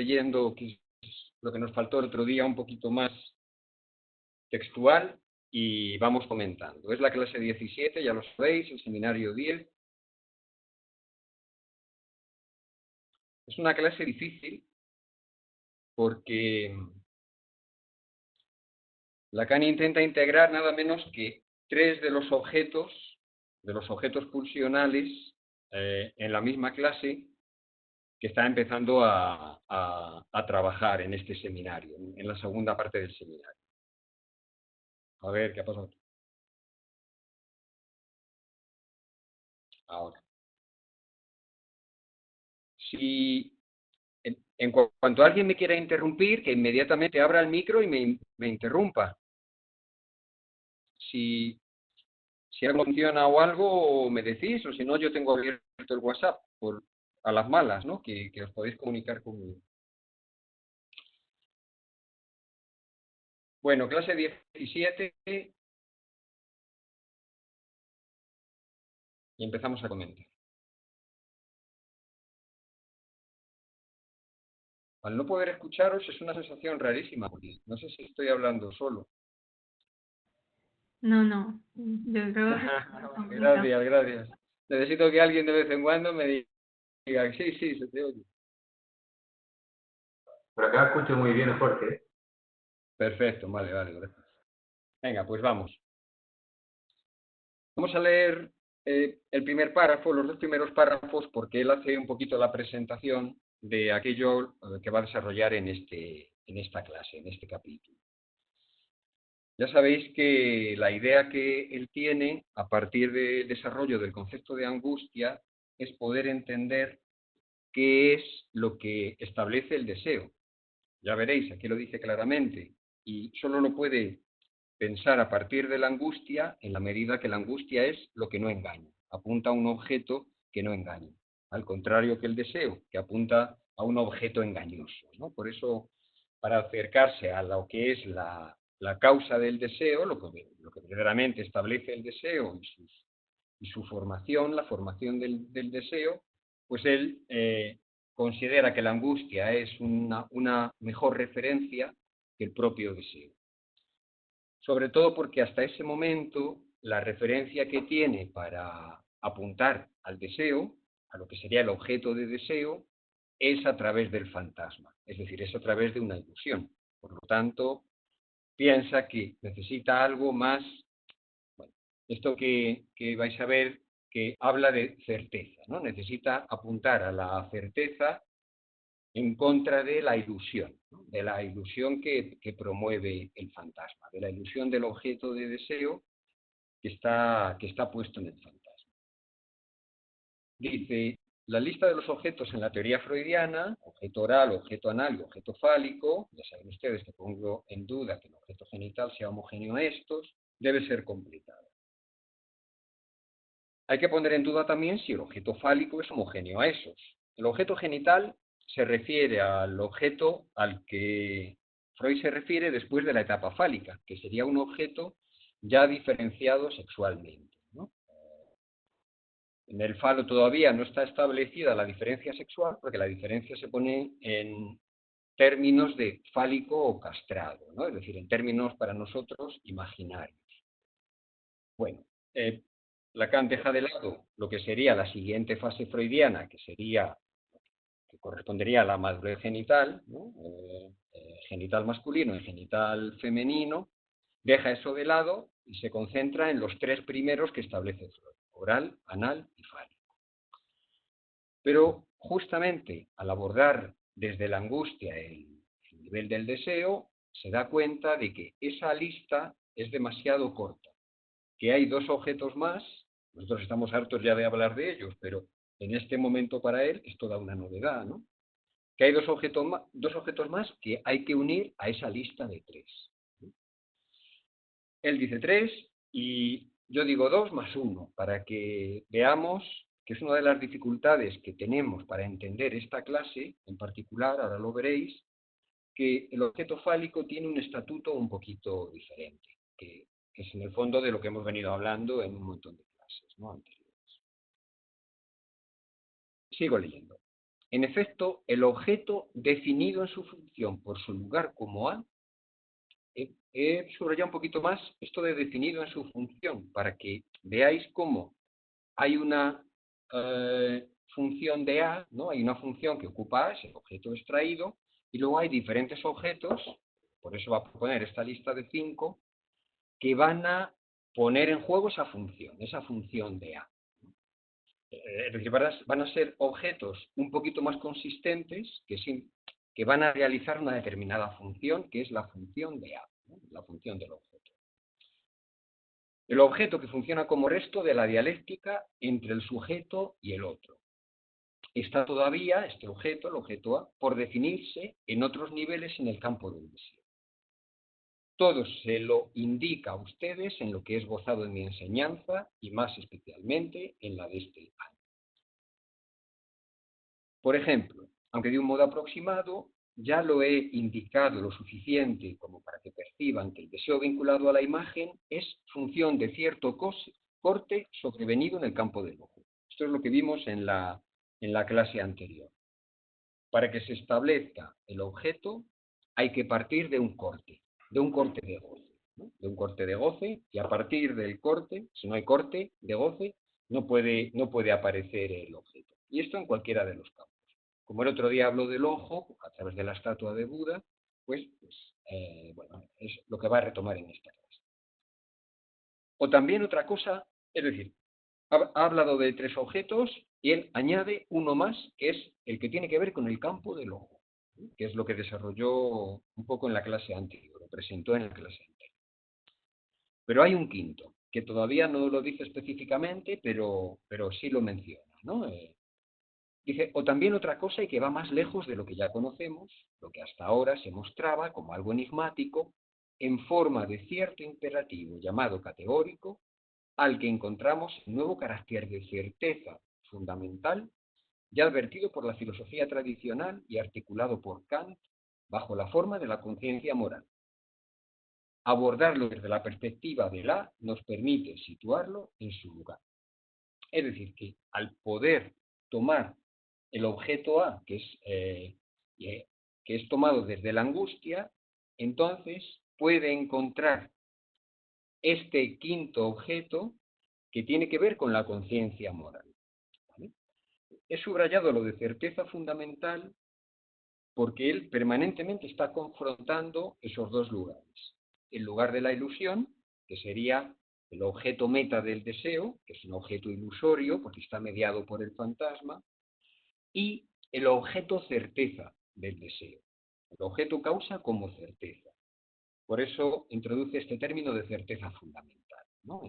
leyendo, que es lo que nos faltó el otro día, un poquito más textual, y vamos comentando. Es la clase 17, ya lo sabéis, el seminario 10. Es una clase difícil porque Lacan intenta integrar nada menos que 3 de los objetos pulsionales en la misma clase que está empezando a trabajar en este seminario, en la segunda parte del seminario. A ver, ¿qué ha pasado? Ahora. Si en cuanto alguien me quiera interrumpir, que inmediatamente abra el micro y me interrumpa. Si algo funciona o algo, me decís, o si no, yo tengo abierto el WhatsApp a las malas, ¿no? Que os podéis comunicar conmigo. Bueno, clase 17 y empezamos a comentar. Al no poder escucharos es una sensación rarísima, porque no sé si estoy hablando solo. No, yo creo que... Gracias. Necesito que alguien de vez en cuando me diga, sí, se te oye. Pero acá escucho muy bien, Jorge. Perfecto, vale, gracias. Venga, pues vamos. Vamos a leer el primer párrafo, los 2 primeros párrafos, porque él hace un poquito la presentación de aquello que va a desarrollar en esta clase, en este capítulo. Ya sabéis que la idea que él tiene, a partir del desarrollo del concepto de angustia, es poder entender qué es lo que establece el deseo. Ya veréis, aquí lo dice claramente, y solo lo puede pensar a partir de la angustia en la medida que la angustia es lo que no engaña, apunta a un objeto que no engaña, al contrario que el deseo, que apunta a un objeto engañoso, ¿no? Por eso, para acercarse a lo que es la causa del deseo, lo que verdaderamente establece el deseo y su formación, la formación del deseo, pues él considera que la angustia es una mejor referencia que el propio deseo. Sobre todo porque hasta ese momento la referencia que tiene para apuntar al deseo, a lo que sería el objeto de deseo, es a través del fantasma, es decir, es a través de una ilusión. Por lo tanto, piensa que necesita algo más, bueno, esto que vais a ver que habla de certeza, ¿no? Necesita apuntar a la certeza en contra de la ilusión, ¿no? De la ilusión que promueve el fantasma, de la ilusión del objeto de deseo que está puesto en el fantasma. Dice, la lista de los objetos en la teoría freudiana, objeto oral, objeto anal y objeto fálico, ya saben ustedes que pongo en duda que el objeto genital sea homogéneo a estos, debe ser completada. Hay que poner en duda también si el objeto fálico es homogéneo a esos. El objeto genital se refiere al objeto al que Freud se refiere después de la etapa fálica, que sería un objeto ya diferenciado sexualmente, ¿no? En el falo todavía no está establecida la diferencia sexual, porque la diferencia se pone en términos de fálico o castrado, ¿no? Es decir, en términos para nosotros imaginarios. Bueno, Lacan deja de lado lo que sería la siguiente fase freudiana, que correspondería a la madurez genital, ¿no? Genital masculino y genital femenino, deja eso de lado y se concentra en los 3 primeros que establece Freud: oral, anal y fálico. Pero justamente al abordar desde la angustia el nivel del deseo, se da cuenta de que esa lista es demasiado corta, que hay 2 objetos más, nosotros estamos hartos ya de hablar de ellos, pero en este momento para él es toda una novedad, ¿no? Que hay 2 objetos más que hay que unir a esa lista de 3. Él dice 3 y yo digo 2 más 1, para que veamos que es una de las dificultades que tenemos para entender esta clase, en particular, ahora lo veréis, que el objeto fálico tiene un estatuto un poquito diferente, que es en el fondo de lo que hemos venido hablando en un montón de clases, ¿no?, anteriores. Sigo leyendo. En efecto, el objeto definido en su función por su lugar como A, he subrayado un poquito más esto de definido en su función, para que veáis cómo hay una función de A, ¿no? Hay una función que ocupa A, es el objeto extraído, y luego hay diferentes objetos, por eso va a proponer esta lista de 5, que van a poner en juego esa función de A. Es decir, van a ser objetos un poquito más consistentes que van a realizar una determinada función, que es la función de A, ¿no? La función del objeto. El objeto que funciona como resto de la dialéctica entre el sujeto y el otro. Está todavía, este objeto, el objeto A, por definirse en otros niveles en el campo del deseo. Todo se lo indica a ustedes en lo que es gozado en mi enseñanza y más especialmente en la de este año. Por ejemplo, aunque de un modo aproximado, ya lo he indicado lo suficiente como para que perciban que el deseo vinculado a la imagen es función de cierto corte sobrevenido en el campo del ojo. Esto es lo que vimos en la clase anterior. Para que se establezca el objeto hay que partir de un corte de goce, ¿no? De un corte de goce, y a partir del corte, si no hay corte de goce, no puede aparecer el objeto. Y esto en cualquiera de los campos. Como el otro día habló del ojo, a través de la estatua de Buda, bueno, es lo que va a retomar en esta clase. O también otra cosa, es decir, ha hablado de 3 objetos y él añade uno más, que es el que tiene que ver con el campo del ojo, que es lo que desarrolló un poco en la clase anterior, lo presentó en la clase anterior. Pero hay un quinto, que todavía no lo dice específicamente, pero sí lo menciona, ¿no? Dice, o también otra cosa y que va más lejos de lo que ya conocemos, lo que hasta ahora se mostraba como algo enigmático, en forma de cierto imperativo llamado categórico, al que encontramos el nuevo carácter de certeza fundamental, ya advertido por la filosofía tradicional y articulado por Kant bajo la forma de la conciencia moral. Abordarlo desde la perspectiva del A nos permite situarlo en su lugar. Es decir, que al poder tomar el objeto A, que es tomado desde la angustia, entonces puede encontrar este quinto objeto que tiene que ver con la conciencia moral. ¿Vale? He subrayado lo de certeza fundamental porque él permanentemente está confrontando esos dos lugares. El lugar de la ilusión, que sería el objeto meta del deseo, que es un objeto ilusorio porque está mediado por el fantasma, y el objeto certeza del deseo. El objeto causa como certeza. Por eso introduce este término de certeza fundamental, ¿no?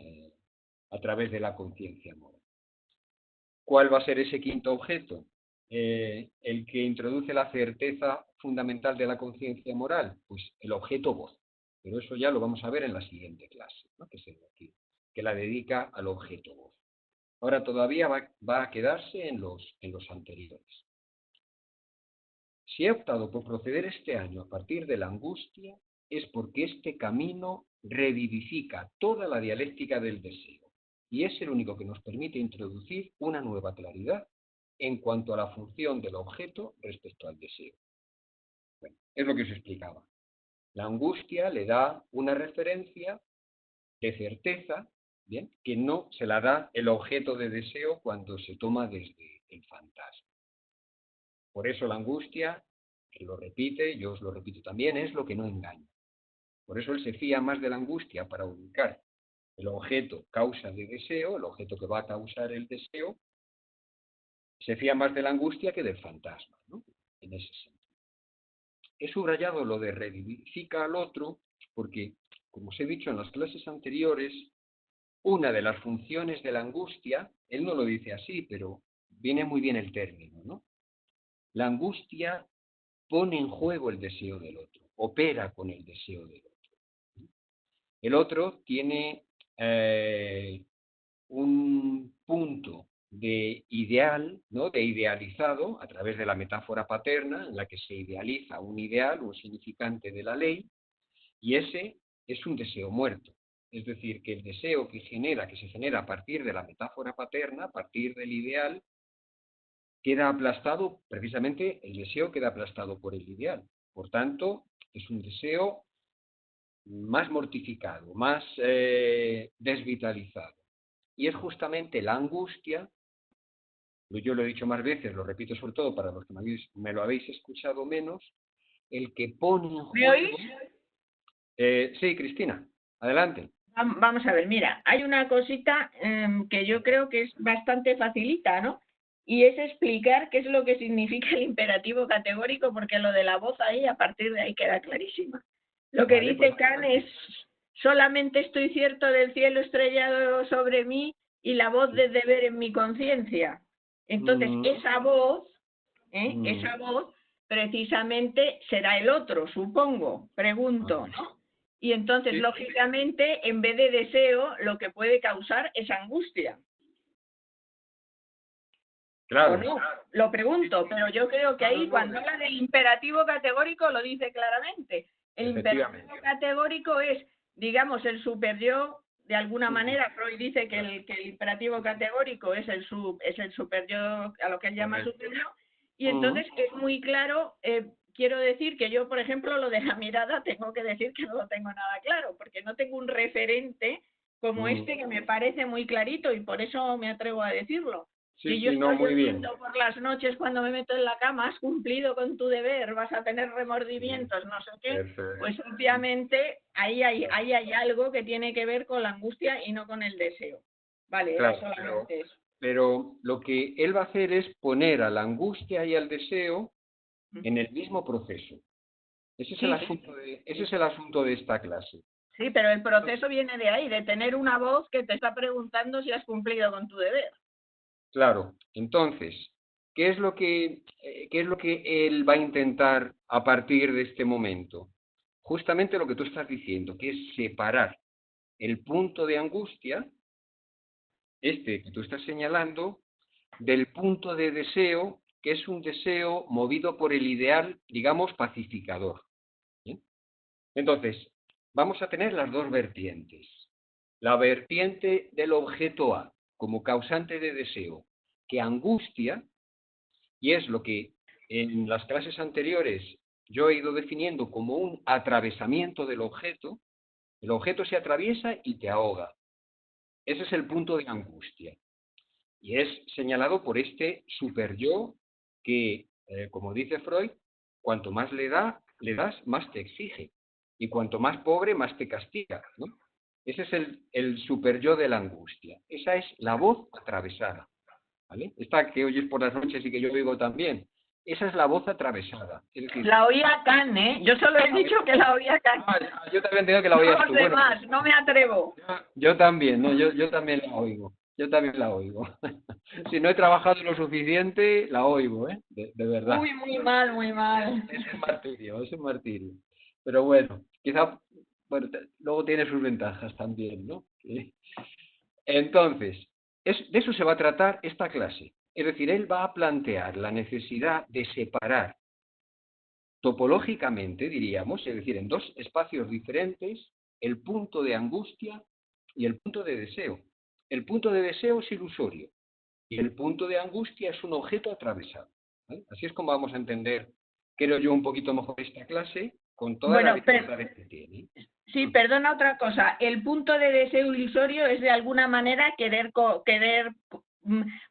A través de la conciencia moral. ¿Cuál va a ser ese quinto objeto? El que introduce la certeza fundamental de la conciencia moral, pues el objeto voz. Pero eso ya lo vamos a ver en la siguiente clase, ¿no? Que la dedica al objeto voz. Ahora todavía va a quedarse en los anteriores. Si he optado por proceder este año a partir de la angustia, es porque este camino revivifica toda la dialéctica del deseo y es el único que nos permite introducir una nueva claridad en cuanto a la función del objeto respecto al deseo. Bueno, es lo que os explicaba. La angustia le da una referencia de certeza, ¿bien?, que no se la da el objeto de deseo cuando se toma desde el fantasma. Por eso la angustia, que lo repite, yo os lo repito también, es lo que no engaña. Por eso él se fía más de la angustia para ubicar el objeto causa de deseo, el objeto que va a causar el deseo, se fía más de la angustia que del fantasma, ¿no? En ese sentido. He subrayado lo de revivifica al otro porque, como os he dicho en las clases anteriores, una de las funciones de la angustia, él no lo dice así, pero viene muy bien el término, ¿no? La angustia pone en juego el deseo del otro, opera con el deseo del otro. El otro tiene un punto de ideal, ¿no?, de idealizado, a través de la metáfora paterna, en la que se idealiza un ideal, un significante de la ley, y ese es un deseo muerto. Es decir, que el deseo que se genera a partir de la metáfora paterna, a partir del ideal, queda aplastado, precisamente el deseo queda aplastado por el ideal. Por tanto, es un deseo más mortificado, más desvitalizado. Y es justamente la angustia, yo lo he dicho más veces, lo repito sobre todo para los que me lo habéis escuchado menos, el que pone en ¿Me juego... oís? Sí, Cristina, adelante. Vamos a ver, mira, hay una cosita que yo creo que es bastante facilita, ¿no? Y es explicar qué es lo que significa el imperativo categórico, porque lo de la voz ahí, a partir de ahí queda clarísima. Lo que Vale, dice pues, Kant es, solamente estoy cierto del cielo estrellado sobre mí y la voz de deber en mi conciencia. Entonces, esa voz, precisamente será el otro, supongo, pregunto, ¿no? Y entonces, sí, lógicamente, en vez de deseo, lo que puede causar es angustia. claro. ¿O no? Lo pregunto, pero yo creo que ahí, cuando habla del imperativo categórico, lo dice claramente. El imperativo categórico es, digamos, el superyo, de alguna manera. Freud dice que el imperativo categórico es el superyo, a lo que él llama superyo, y entonces es muy claro. Quiero decir que yo, por ejemplo, lo de la mirada, tengo que decir que no lo tengo nada claro, porque no tengo un referente como este que me parece muy clarito, y por eso me atrevo a decirlo. Sí, Si yo sí, no, estoy muy bien. oyendo por las noches cuando me meto en la cama, has cumplido con tu deber, vas a tener remordimientos, no sé qué, Perfecto. pues obviamente ahí hay algo que tiene que ver con la angustia y no con el deseo. Vale, era Claro, solamente eso. pero lo que él va a hacer es poner a la angustia y al deseo en el mismo proceso. Ese es Sí, el asunto ese es el asunto de esta clase. Sí, pero el proceso viene de ahí, de tener una voz que te está preguntando si has cumplido con tu deber. Claro, entonces, qué es lo que él va a intentar a partir de este momento? Justamente lo que tú estás diciendo, que es separar el punto de angustia, este que tú estás señalando, del punto de deseo, que es un deseo movido por el ideal, digamos, pacificador. ¿Bien? Entonces, vamos a tener las dos vertientes. La vertiente del objeto A como causante de deseo, que angustia, y es lo que en las clases anteriores yo he ido definiendo como un atravesamiento del objeto. El objeto se atraviesa y te ahoga. Ese es el punto de angustia. Y es señalado por este superyo que, como dice Freud, cuanto más le das, más te exige. Y cuanto más pobre, más te castiga, ¿no? Ese es el superyo de la angustia. Esa es la voz atravesada, ¿vale? Esta que oyes por las noches y que yo oigo también. Esa es la voz atravesada. Es decir, La oía Kant, ¿eh? Yo solo he dicho que la oía Kant. yo también tengo que la oías No tú. los Bueno, demás, no me atrevo. yo también, ¿no? Yo también la oigo. Yo también la oigo. Si no he trabajado lo suficiente, la oigo, ¿eh? De verdad. Uy, muy mal, muy mal. Es un martirio, es un martirio. Pero bueno, quizá, bueno, luego tiene sus ventajas también, ¿no? Entonces, de eso se va a tratar esta clase. Es decir, él va a plantear la necesidad de separar topológicamente, diríamos, es decir, en dos espacios diferentes, el punto de angustia y el punto de deseo. El punto de deseo es ilusorio y el punto de angustia es un objeto atravesado, ¿vale? Así es como vamos a entender, creo yo, un poquito mejor esta clase con todas las dificultades que tiene. Sí, perdona otra cosa. El punto de deseo ilusorio es de alguna manera querer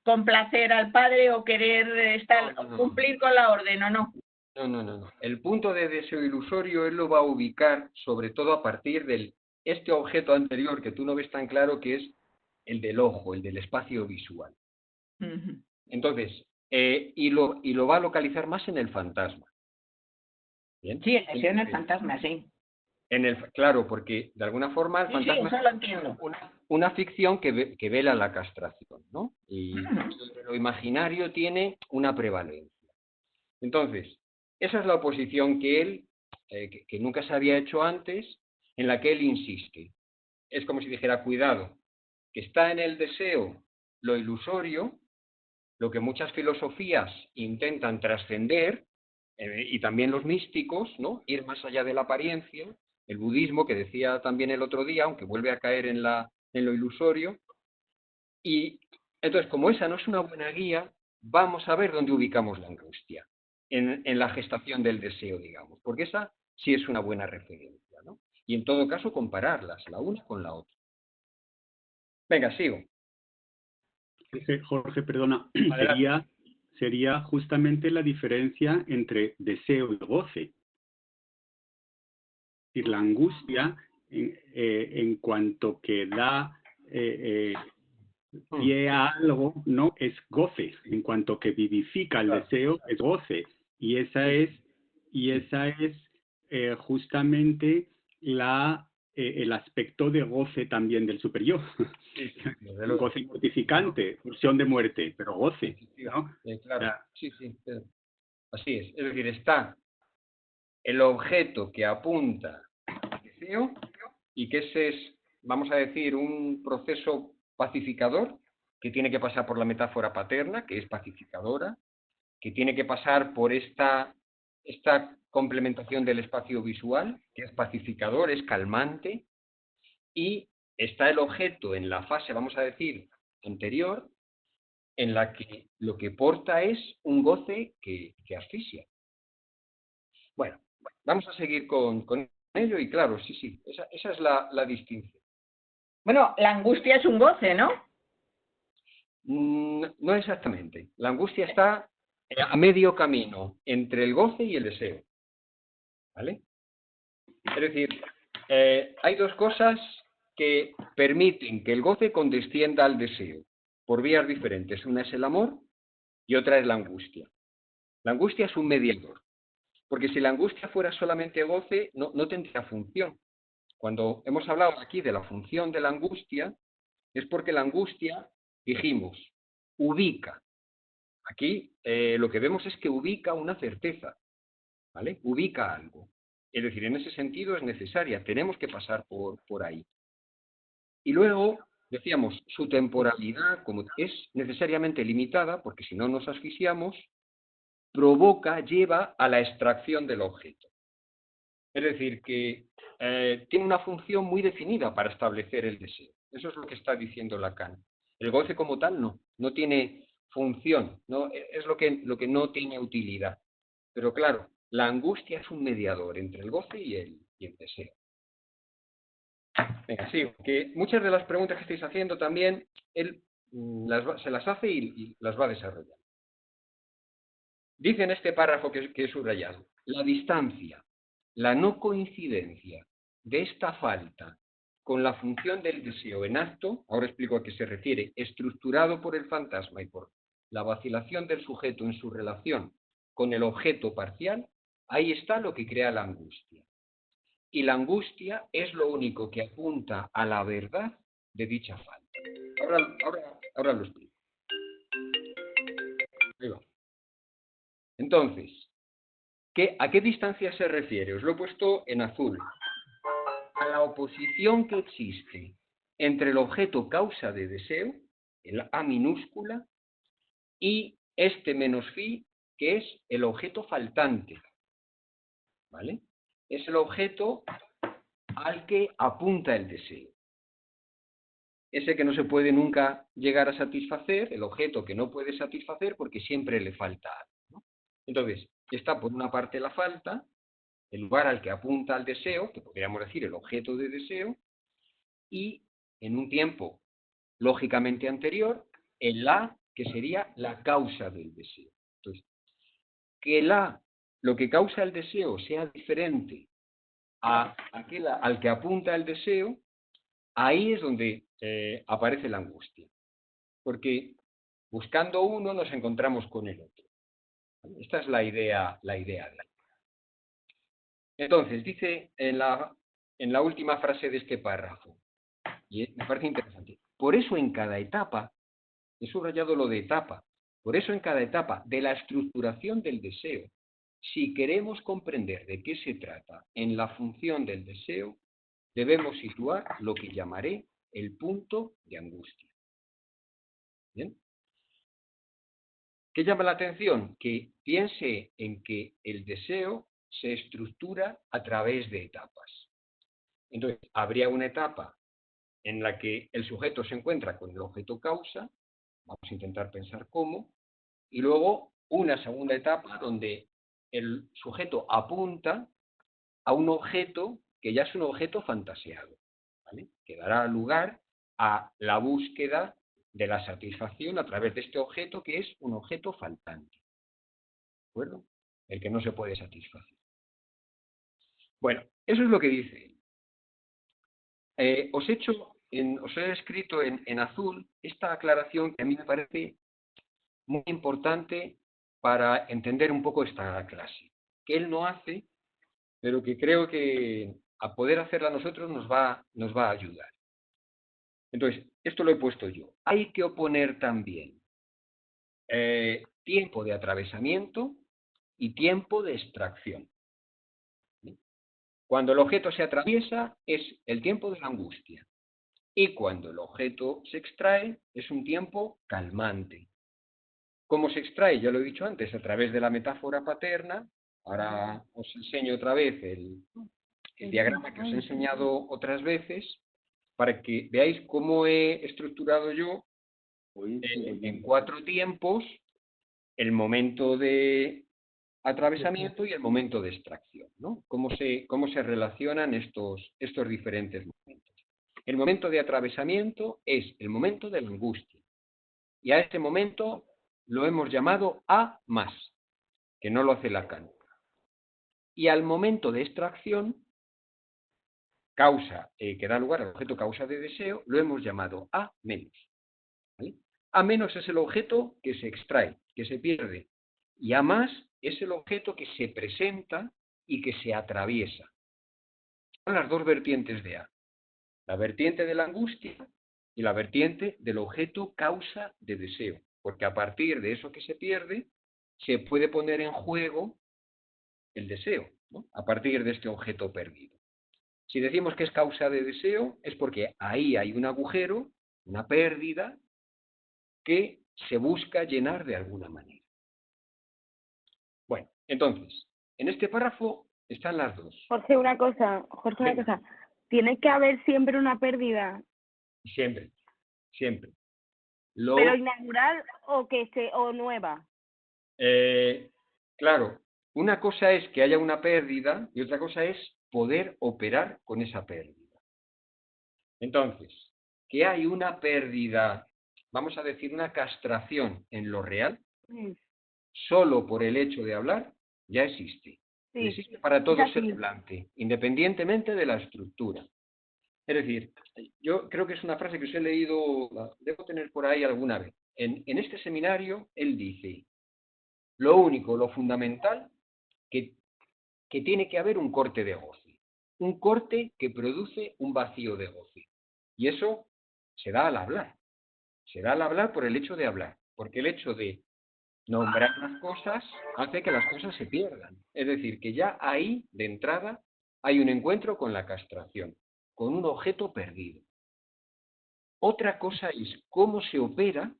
complacer al padre o querer cumplir con la orden, ¿o no? No. El punto de deseo ilusorio él lo va a ubicar sobre todo a partir de este objeto anterior que tú no ves tan claro, que es el del ojo, el del espacio visual. Entonces, y lo va a localizar más en el fantasma. ¿Bien? Sí, el deseo en el fantasma, sí. Claro, porque de alguna forma el fantasma eso lo entiendo. es una ficción que vela la castración, ¿no? Y lo imaginario tiene una prevalencia. Entonces, esa es la oposición que él, que nunca se había hecho antes, en la que él insiste. Es como si dijera, cuidado, que está en el deseo lo ilusorio, lo que muchas filosofías intentan trascender, y también los místicos, ¿no? Ir más allá de la apariencia, el budismo, que decía también el otro día, aunque vuelve a caer en lo ilusorio. Y entonces, como esa no es una buena guía, vamos a ver dónde ubicamos la angustia, en la gestación del deseo, digamos, porque esa sí es una buena referencia, ¿no? Y en todo caso compararlas, la una con la otra. Venga, sigo. Jorge, perdona, Adelante. sería justamente la diferencia entre deseo y goce. Es decir, la angustia, en cuanto que da pie a algo, no es goce. En cuanto que vivifica el deseo, es goce. Y esa es justamente el aspecto de goce también del superyo. Un goce mortificante, pulsión de muerte, pero goce, ¿no? Claro, sí, así es. Es decir, está el objeto que apunta al deseo y que ese es, vamos a decir, un proceso pacificador que tiene que pasar por la metáfora paterna, que es pacificadora, que tiene que pasar por esta complementación del espacio visual, que es pacificador, es calmante, y está el objeto en la fase, vamos a decir, anterior, en la que lo que porta es un goce que asfixia. Bueno, vamos a seguir con ello y claro, sí, esa es la distinción. Bueno, la angustia es un goce, ¿no? No exactamente. La angustia está a medio camino entre el goce y el deseo. ¿Vale? Es decir, hay dos cosas que permiten que el goce condescienda al deseo por vías diferentes. Una es el amor y otra es la angustia. La angustia es un mediador, porque si la angustia fuera solamente goce, no tendría función. Cuando hemos hablado aquí de la función de la angustia, es porque la angustia, dijimos, ubica. Aquí lo que vemos es que ubica una certeza, ¿vale? Ubica algo. Es decir, en ese sentido es necesaria, tenemos que pasar por ahí. Y luego, decíamos, su temporalidad, como es necesariamente limitada, porque si no nos asfixiamos, lleva a la extracción del objeto. Es decir, que tiene una función muy definida para establecer el deseo. Eso es lo que está diciendo Lacan. El goce como tal no tiene función, ¿no? Es lo que no tiene utilidad. Pero claro, la angustia es un mediador entre el goce y el deseo. Venga, sí, que muchas de las preguntas que estáis haciendo también, él se las hace y las va a desarrollar. Dice en este párrafo que he subrayado, la distancia, la no coincidencia de esta falta con la función del deseo en acto, ahora explico a qué se refiere, estructurado por el fantasma y por la vacilación del sujeto en su relación con el objeto parcial, ahí está lo que crea la angustia. Y la angustia es lo único que apunta a la verdad de dicha falta. Ahora lo explico. Ahí va. Entonces, ¿a qué distancia se refiere? Os lo he puesto en azul. A la oposición que existe entre el objeto causa de deseo, el A minúscula, y este menos phi, que es el objeto faltante. ¿Vale? Es el objeto al que apunta el deseo. Ese que no se puede nunca llegar a satisfacer, el objeto que no puede satisfacer porque siempre le falta algo, ¿no? Entonces, está por una parte la falta, el lugar al que apunta al deseo, que podríamos decir el objeto de deseo, y en un tiempo lógicamente anterior, el A, que sería la causa del deseo. Entonces, que el A, lo que causa el deseo, sea diferente a aquel al que apunta el deseo, ahí es donde aparece la angustia. Porque buscando uno nos encontramos con el otro. Esta es la idea de ahí. Entonces, dice en la última frase de este párrafo, y me parece interesante, por eso en cada etapa, he subrayado lo de etapa, por eso en cada etapa de la estructuración del deseo, si queremos comprender de qué se trata en la función del deseo, debemos situar lo que llamaré el punto de angustia. ¿Bien? ¿Qué llama la atención? Que piense en que el deseo se estructura a través de etapas. Entonces, habría una etapa en la que el sujeto se encuentra con el objeto causa, vamos a intentar pensar cómo, y luego una segunda etapa donde el sujeto apunta a un objeto que ya es un objeto fantaseado, ¿vale? Que dará lugar a la búsqueda de la satisfacción a través de este objeto que es un objeto faltante, ¿de acuerdo? El que no se puede satisfacer. Bueno, eso es lo que dice él. Os he escrito en azul esta aclaración que a mí me parece muy importante para entender un poco esta clase, que él no hace, pero que creo que a poder hacerla nosotros nos va a ayudar. Entonces, esto lo he puesto yo. Hay que oponer también tiempo de atravesamiento y tiempo de extracción. Cuando el objeto se atraviesa es el tiempo de la angustia. Y cuando el objeto se extrae es un tiempo calmante. ¿Cómo se extrae? Ya lo he dicho antes, a través de la metáfora paterna. Ahora os enseño otra vez el diagrama que os he enseñado otras veces para que veáis cómo he estructurado yo en 4 tiempos el momento de atravesamiento y el momento de extracción, ¿no? Cómo se relacionan estos diferentes momentos. El momento de atravesamiento es el momento de la angustia. Y a este momento lo hemos llamado A+, que no lo hace Lacan. Y al momento de extracción, causa, que da lugar al objeto causa de deseo, lo hemos llamado A-. ¿Vale? A- es el objeto que se extrae, que se pierde. Y A+ es el objeto que se presenta y que se atraviesa. Son las dos vertientes de A. La vertiente de la angustia y la vertiente del objeto causa de deseo. Porque a partir de eso que se pierde, se puede poner en juego el deseo, ¿no? A partir de este objeto perdido. Si decimos que es causa de deseo, es porque ahí hay un agujero, una pérdida, que se busca llenar de alguna manera. Bueno, entonces, en este párrafo están las dos. Jorge, una cosa. ¿Tiene que haber siempre una pérdida? Siempre, siempre. ¿Pero inaugural o nueva? Claro, una cosa es que haya una pérdida y otra cosa es poder operar con esa pérdida. Entonces, que hay una pérdida, vamos a decir una castración en lo real, solo por el hecho de hablar, ya existe. Sí, existe para todo ser hablante, independientemente de la estructura. Es decir, yo creo que es una frase que os he leído, debo tener por ahí alguna vez. En este seminario, él dice, lo único, lo fundamental, que tiene que haber un corte de goce. Un corte que produce un vacío de goce. Y eso se da al hablar. Se da al hablar por el hecho de hablar. Porque el hecho de nombrar las cosas hace que las cosas se pierdan. Es decir, que ya ahí, de entrada, hay un encuentro con la castración, con un objeto perdido. Otra cosa es cómo se opera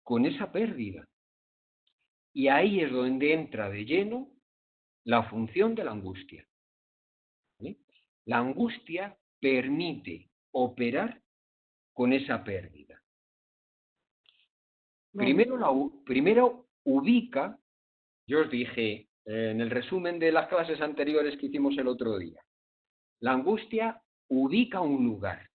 con esa pérdida. Y ahí es donde entra de lleno la función de la angustia. ¿Vale? La angustia permite operar con esa pérdida. Primero ubica, yo os dije en el resumen de las clases anteriores que hicimos el otro día, la angustia ubica un lugar,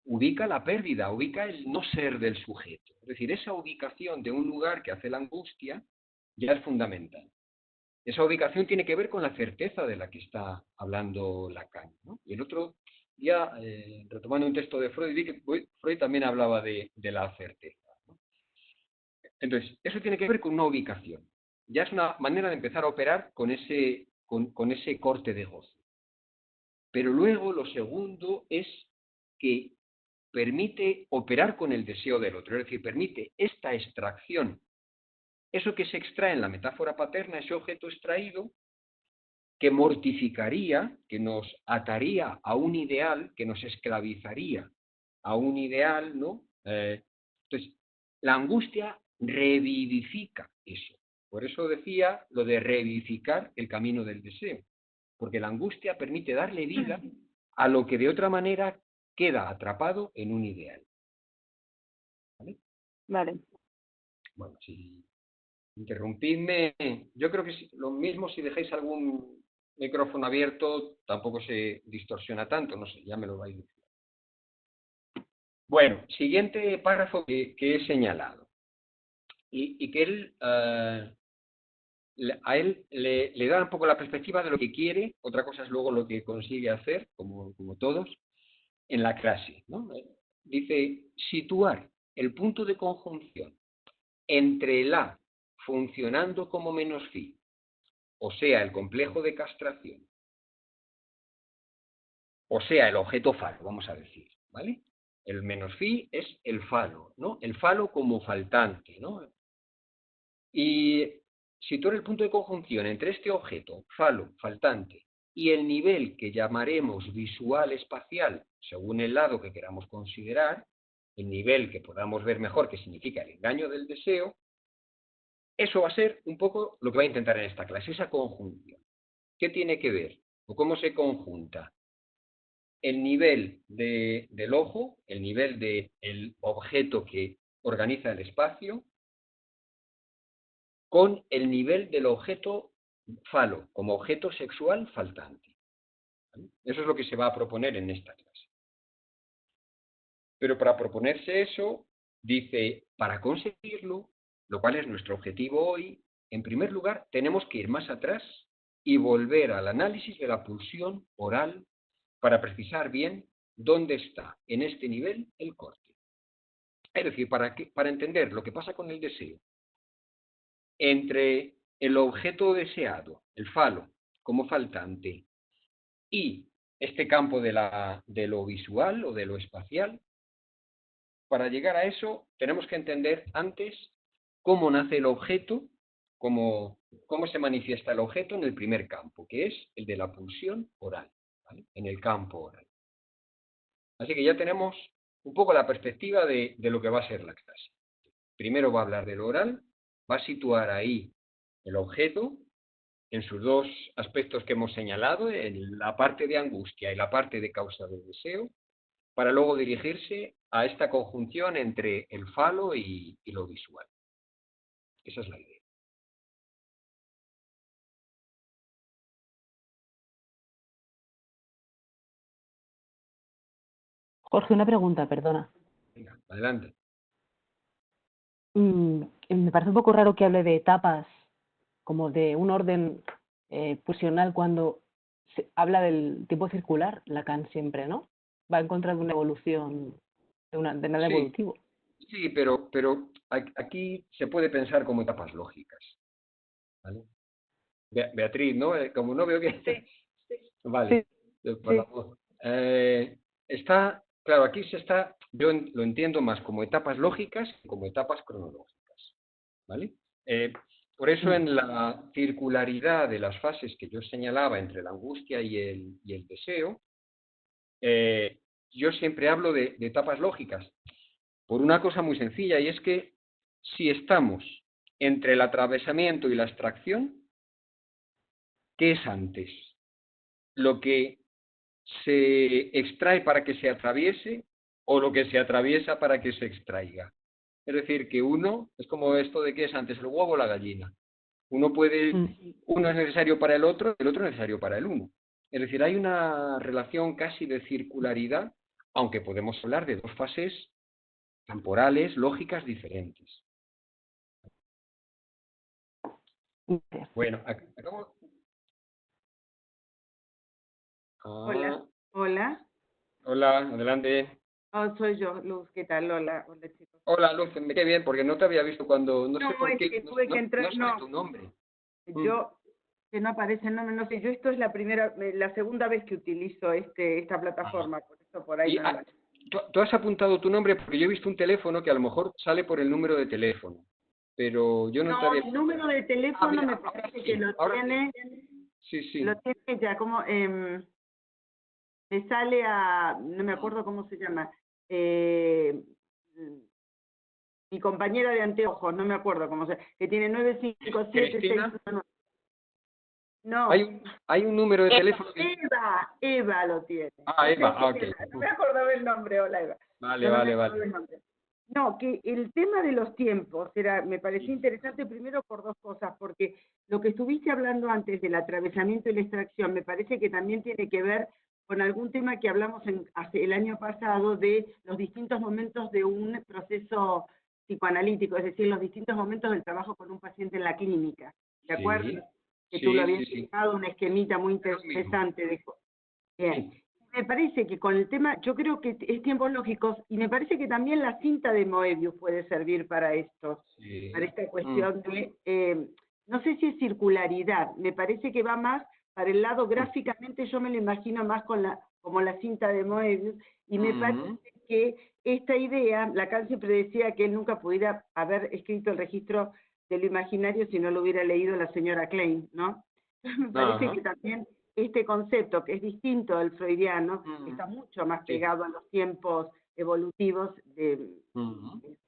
ubica la pérdida, ubica el no ser del sujeto. Es decir, esa ubicación de un lugar que hace la angustia ya es fundamental. Esa ubicación tiene que ver con la certeza de la que está hablando Lacan, ¿no? Y el otro día, retomando un texto de Freud, vi que Freud también hablaba de la certeza, ¿no? Entonces, eso tiene que ver con una ubicación. Ya es una manera de empezar a operar con ese corte de goce. Pero luego lo segundo es que permite operar con el deseo del otro, es decir, permite esta extracción. Eso que se extrae en la metáfora paterna, ese objeto extraído, que mortificaría, que nos ataría a un ideal, que nos esclavizaría a un ideal, ¿no? Entonces, la angustia revivifica eso. Por eso decía lo de revivificar el camino del deseo, porque la angustia permite darle vida a lo que de otra manera queda atrapado en un ideal. ¿Vale? Vale. Bueno, si Interrumpidme. Yo creo que lo mismo si dejáis algún micrófono abierto, tampoco se distorsiona tanto, no sé, ya me lo vais diciendo. Bueno, siguiente párrafo que he señalado. Y que él, a él le da un poco la perspectiva de lo que quiere, otra cosa es luego lo que consigue hacer, como todos, en la clase, ¿no? Dice, situar el punto de conjunción entre el A funcionando como menos phi, o sea, el complejo de castración, o sea, el objeto falo, vamos a decir, ¿vale? El menos phi es el falo, ¿no? El falo como faltante, ¿no? Y situar el punto de conjunción entre este objeto, falo, faltante, y el nivel que llamaremos visual espacial, según el lado que queramos considerar, el nivel que podamos ver mejor, que significa el engaño del deseo, eso va a ser un poco lo que va a intentar en esta clase, esa conjunción. ¿Qué tiene que ver? ¿O cómo se conjunta? El nivel del ojo, el nivel del objeto que organiza el espacio, con el nivel del objeto falo, como objeto sexual faltante. ¿Vale? Eso es lo que se va a proponer en esta clase. Pero para proponerse eso, dice, para conseguirlo, lo cual es nuestro objetivo hoy, en primer lugar, tenemos que ir más atrás y volver al análisis de la pulsión oral para precisar bien dónde está en este nivel el corte. Es decir, para entender lo que pasa con el deseo entre el objeto deseado, el falo, como faltante, y este campo de lo visual o de lo espacial, para llegar a eso tenemos que entender antes cómo nace el objeto, cómo se manifiesta el objeto en el primer campo, que es el de la pulsión oral, ¿vale? En el campo oral. Así que ya tenemos un poco la perspectiva de lo que va a ser la clase. Primero va a hablar del oral, va a situar ahí el objeto en sus dos aspectos que hemos señalado, en la parte de angustia y la parte de causa del deseo, para luego dirigirse a esta conjunción entre el falo y lo visual. Esa es la idea. Jorge, una pregunta, perdona. Venga, adelante. Me parece un poco raro que hable de etapas, como de un orden pulsional, cuando se habla del tipo circular, Lacan siempre, ¿no? Va en contra de una evolución, de nada evolutivo. Sí, pero aquí se puede pensar como etapas lógicas, ¿vale? Beatriz, ¿no? Como no veo que... Sí. Vale. Sí. Por la voz. Claro, aquí yo lo entiendo más como etapas lógicas que como etapas cronológicas, ¿vale? Por eso en la circularidad de las fases que yo señalaba entre la angustia y el deseo, yo siempre hablo de etapas lógicas, por una cosa muy sencilla, y es que si estamos entre el atravesamiento y la abstracción, ¿qué es antes? ¿Lo que se extrae para que se atraviese o lo que se atraviesa para que se extraiga? Es decir, que uno, es como esto de que es antes el huevo o la gallina. Uno es necesario para el otro es necesario para el uno. Es decir, hay una relación casi de circularidad, aunque podemos hablar de dos fases temporales, lógicas diferentes. Bueno, acabo... Hola. Hola. Hola, adelante. Oh, soy yo, Luz. ¿Qué tal? Hola, chicos. Hola, Luz, qué bien, porque no te había visto cuando... No sé por qué, tuve que entrar, no sé tu nombre. Yo, que no aparece el nombre, no sé, yo esto es la segunda vez que utilizo esta plataforma, por eso por ahí no. Tú has apuntado tu nombre porque yo he visto un teléfono que a lo mejor sale por el número de teléfono, pero yo no te había... el número de teléfono me parece que lo tiene... Sí. Lo tiene ya, como... me sale no me acuerdo cómo se llama, mi compañera de anteojos, no me acuerdo cómo se llama, que tiene 95769. No. Hay un número de teléfono que... Eva lo tiene. Eva, ok. No me acordaba el nombre, hola Eva. Vale. No, que el tema de los tiempos me pareció interesante primero por dos cosas, porque lo que estuviste hablando antes del atravesamiento y la extracción me parece que también tiene que ver con algún tema que hablamos el año pasado de los distintos momentos de un proceso psicoanalítico, es decir, los distintos momentos del trabajo con un paciente en la clínica. ¿De acuerdo? Sí, Que tú lo habías sí. explicado, una esquemita muy interesante. Bien. Sí. Me parece que con el tema, yo creo que es tiempos lógicos, y me parece que también la cinta de Moebius puede servir para esto, Sí. para esta cuestión de, no sé si es circularidad, me parece que va más para el lado gráficamente, yo me lo imagino más como la cinta de Moebius, y me parece que esta idea, Lacan siempre decía que él nunca pudiera haber escrito el registro de lo imaginario si no lo hubiera leído la señora Klein, ¿no? Me parece que también este concepto, que es distinto al freudiano, está mucho más pegado a los tiempos evolutivos de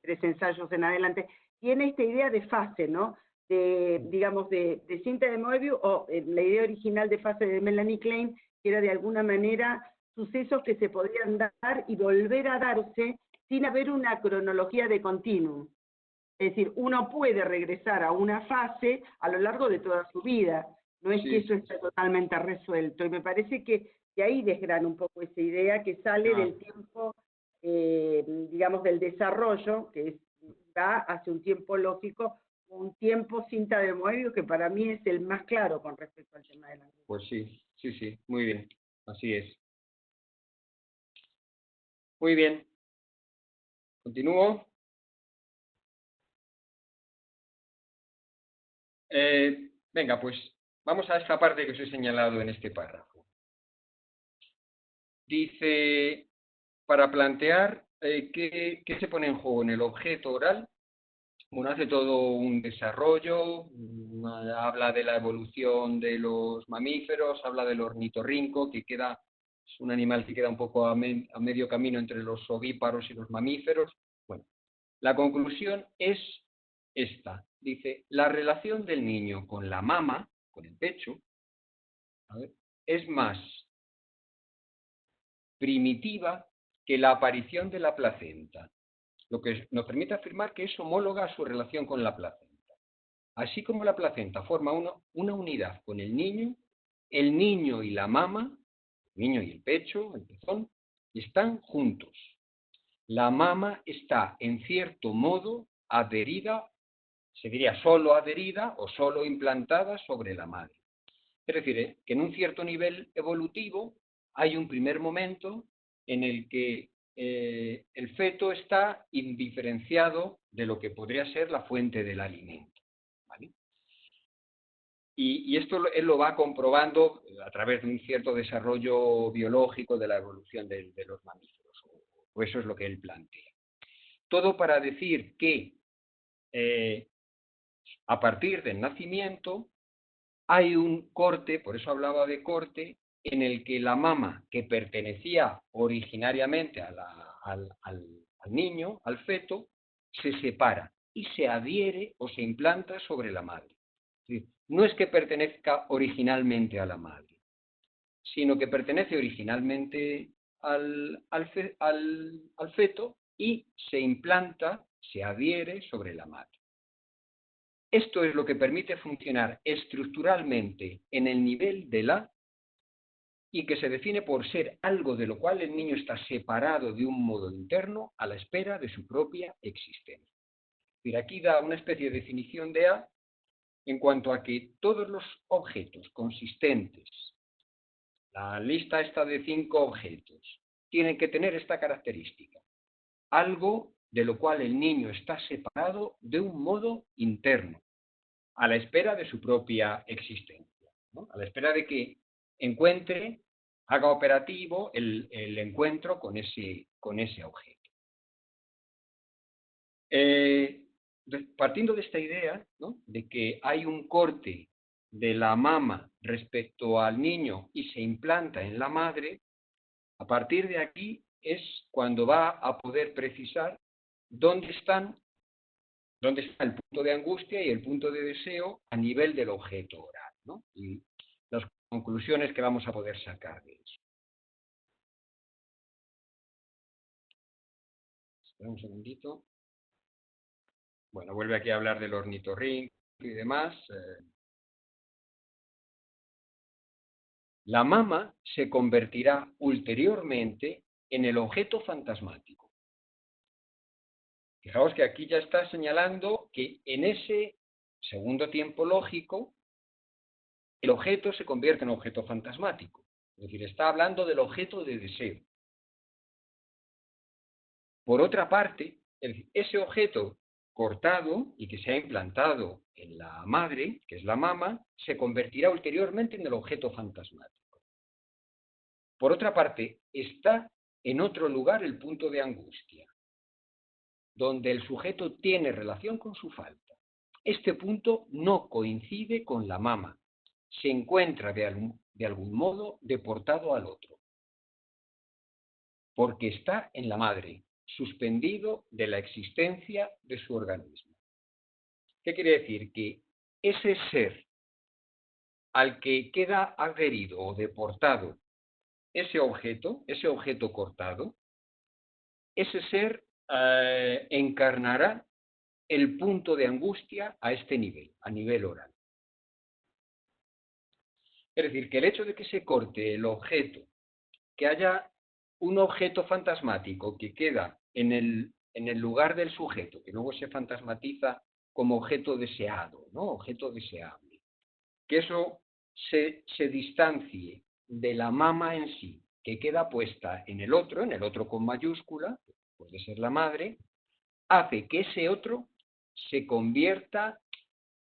3 ensayos en adelante, tiene esta idea de fase, ¿no? Digamos, de cinta de Moebius, o la idea original de fase de Melanie Klein, que era de alguna manera sucesos que se podían dar y volver a darse sin haber una cronología de continuum. Es decir, uno puede regresar a una fase a lo largo de toda su vida. No es que eso esté totalmente resuelto. Y me parece que de ahí desgrana un poco esa idea que sale del tiempo, digamos, del desarrollo, que va hacia un tiempo lógico, un tiempo cinta de Moebius, que para mí es el más claro con respecto al tema de la angustia. Pues sí, muy bien. Así es. Muy bien. ¿Continúo? Venga, pues vamos a esta parte que os he señalado en este párrafo. Dice, para plantear qué se pone en juego en el objeto oral, bueno, hace todo un desarrollo, habla de la evolución de los mamíferos, habla del ornitorrinco, que es un animal que queda un poco a medio camino entre los ovíparos y los mamíferos. Bueno, la conclusión es esta. Dice, la relación del niño con la mama, con el pecho, es más primitiva que la aparición de la placenta, lo que nos permite afirmar que es homóloga a su relación con la placenta. Así como la placenta forma una unidad con el niño y la mama, el niño y el pecho, el pezón, están juntos. La mama está, en cierto modo, adherida, se diría solo adherida o solo implantada sobre la madre. Es decir, que en un cierto nivel evolutivo hay un primer momento en el que el feto está indiferenciado de lo que podría ser la fuente del alimento. ¿Vale? Y esto él lo va comprobando a través de un cierto desarrollo biológico de la evolución de los mamíferos, o eso es lo que él plantea. Todo para decir que a partir del nacimiento hay un corte, por eso hablaba de corte, en el que la mama que pertenecía originariamente al niño, al feto, se separa y se adhiere o se implanta sobre la madre. Es decir, no es que pertenezca originalmente a la madre, sino que pertenece originalmente al feto y se implanta, se adhiere sobre la madre. Esto es lo que permite funcionar estructuralmente en el nivel de la y que se define por ser algo de lo cual el niño está separado de un modo interno a la espera de su propia existencia. Y aquí da una especie de definición de A en cuanto a que todos los objetos consistentes, la lista esta de 5 objetos, tienen que tener esta característica. Algo de lo cual el niño está separado de un modo interno, a la espera de su propia existencia, ¿no? A la espera de que haga operativo el encuentro con ese objeto. Partiendo de esta idea, ¿no?, de que hay un corte de la mama respecto al niño y se implanta en la madre, a partir de aquí es cuando va a poder precisar dónde está el punto de angustia y el punto de deseo a nivel del objeto oral, ¿no? Y las conclusiones que vamos a poder sacar de eso. Espera un segundito. Bueno, vuelve aquí a hablar del ornitorrinco y demás. La mama se convertirá ulteriormente en el objeto fantasmático. Fijaos que aquí ya está señalando que en ese segundo tiempo lógico, el objeto se convierte en objeto fantasmático. Es decir, está hablando del objeto de deseo. Por otra parte, ese objeto cortado y que se ha implantado en la madre, que es la mama, se convertirá ulteriormente en el objeto fantasmático. Por otra parte, está en otro lugar el punto de angustia, donde el sujeto tiene relación con su falta. Este punto no coincide con la mama, se encuentra de algún modo deportado al otro, porque está en la madre, suspendido de la existencia de su organismo. ¿Qué quiere decir? Que ese ser al que queda adherido o deportado ese objeto cortado, ese ser encarnará el punto de angustia a este nivel, a nivel oral. Es decir, que el hecho de que se corte el objeto, que haya un objeto fantasmático que queda en el lugar del sujeto, que luego se fantasmatiza como objeto deseado, ¿no? Objeto deseable. Que eso se distancie de la mama en sí, que queda puesta en el otro con mayúscula, puede ser la madre, hace que ese otro se convierta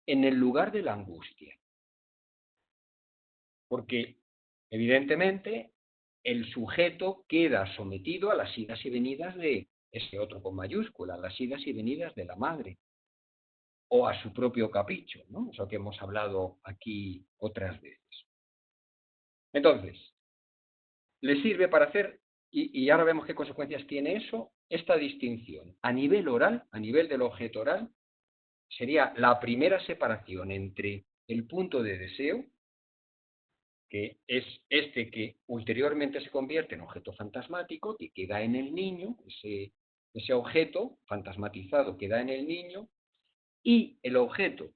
en el lugar de la angustia. Porque, evidentemente, el sujeto queda sometido a las idas y venidas de ese otro con mayúscula, a las idas y venidas de la madre, o a su propio capricho, ¿no? Eso que hemos hablado aquí otras veces. Entonces, le sirve para hacer, y ahora vemos qué consecuencias tiene eso, esta distinción. A nivel oral, a nivel del objeto oral, sería la primera separación entre el punto de deseo, que es este que ulteriormente se convierte en objeto fantasmático, que queda en el niño, ese objeto fantasmatizado queda en el niño, y el objeto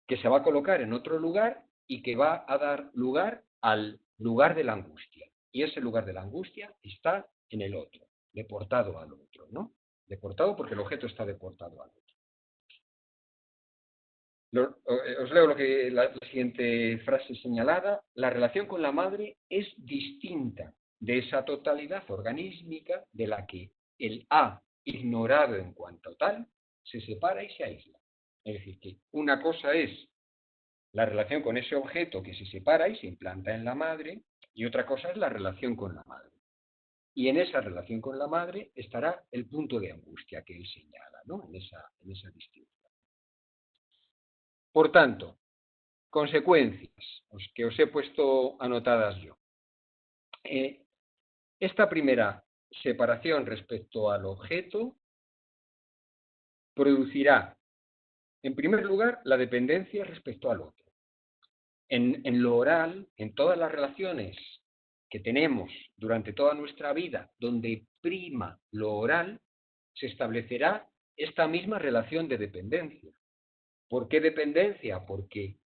que se va a colocar en otro lugar y que va a dar lugar al lugar de la angustia. Y ese lugar de la angustia está en el otro, deportado al otro, ¿no? Deportado porque el objeto está deportado al otro. Os leo la siguiente frase señalada. La relación con la madre es distinta de esa totalidad organísmica de la que el A, ignorado en cuanto tal, se separa y se aísla. Es decir, que una cosa es la relación con ese objeto que se separa y se implanta en la madre, y otra cosa es la relación con la madre. Y en esa relación con la madre estará el punto de angustia que él señala, ¿no? En esa distinción. Por tanto, consecuencias que os he puesto anotadas yo. Esta primera separación respecto al objeto producirá, en primer lugar, la dependencia respecto al otro. En lo oral, en todas las relaciones que tenemos durante toda nuestra vida, donde prima lo oral, se establecerá esta misma relación de dependencia. ¿Por qué dependencia? Porque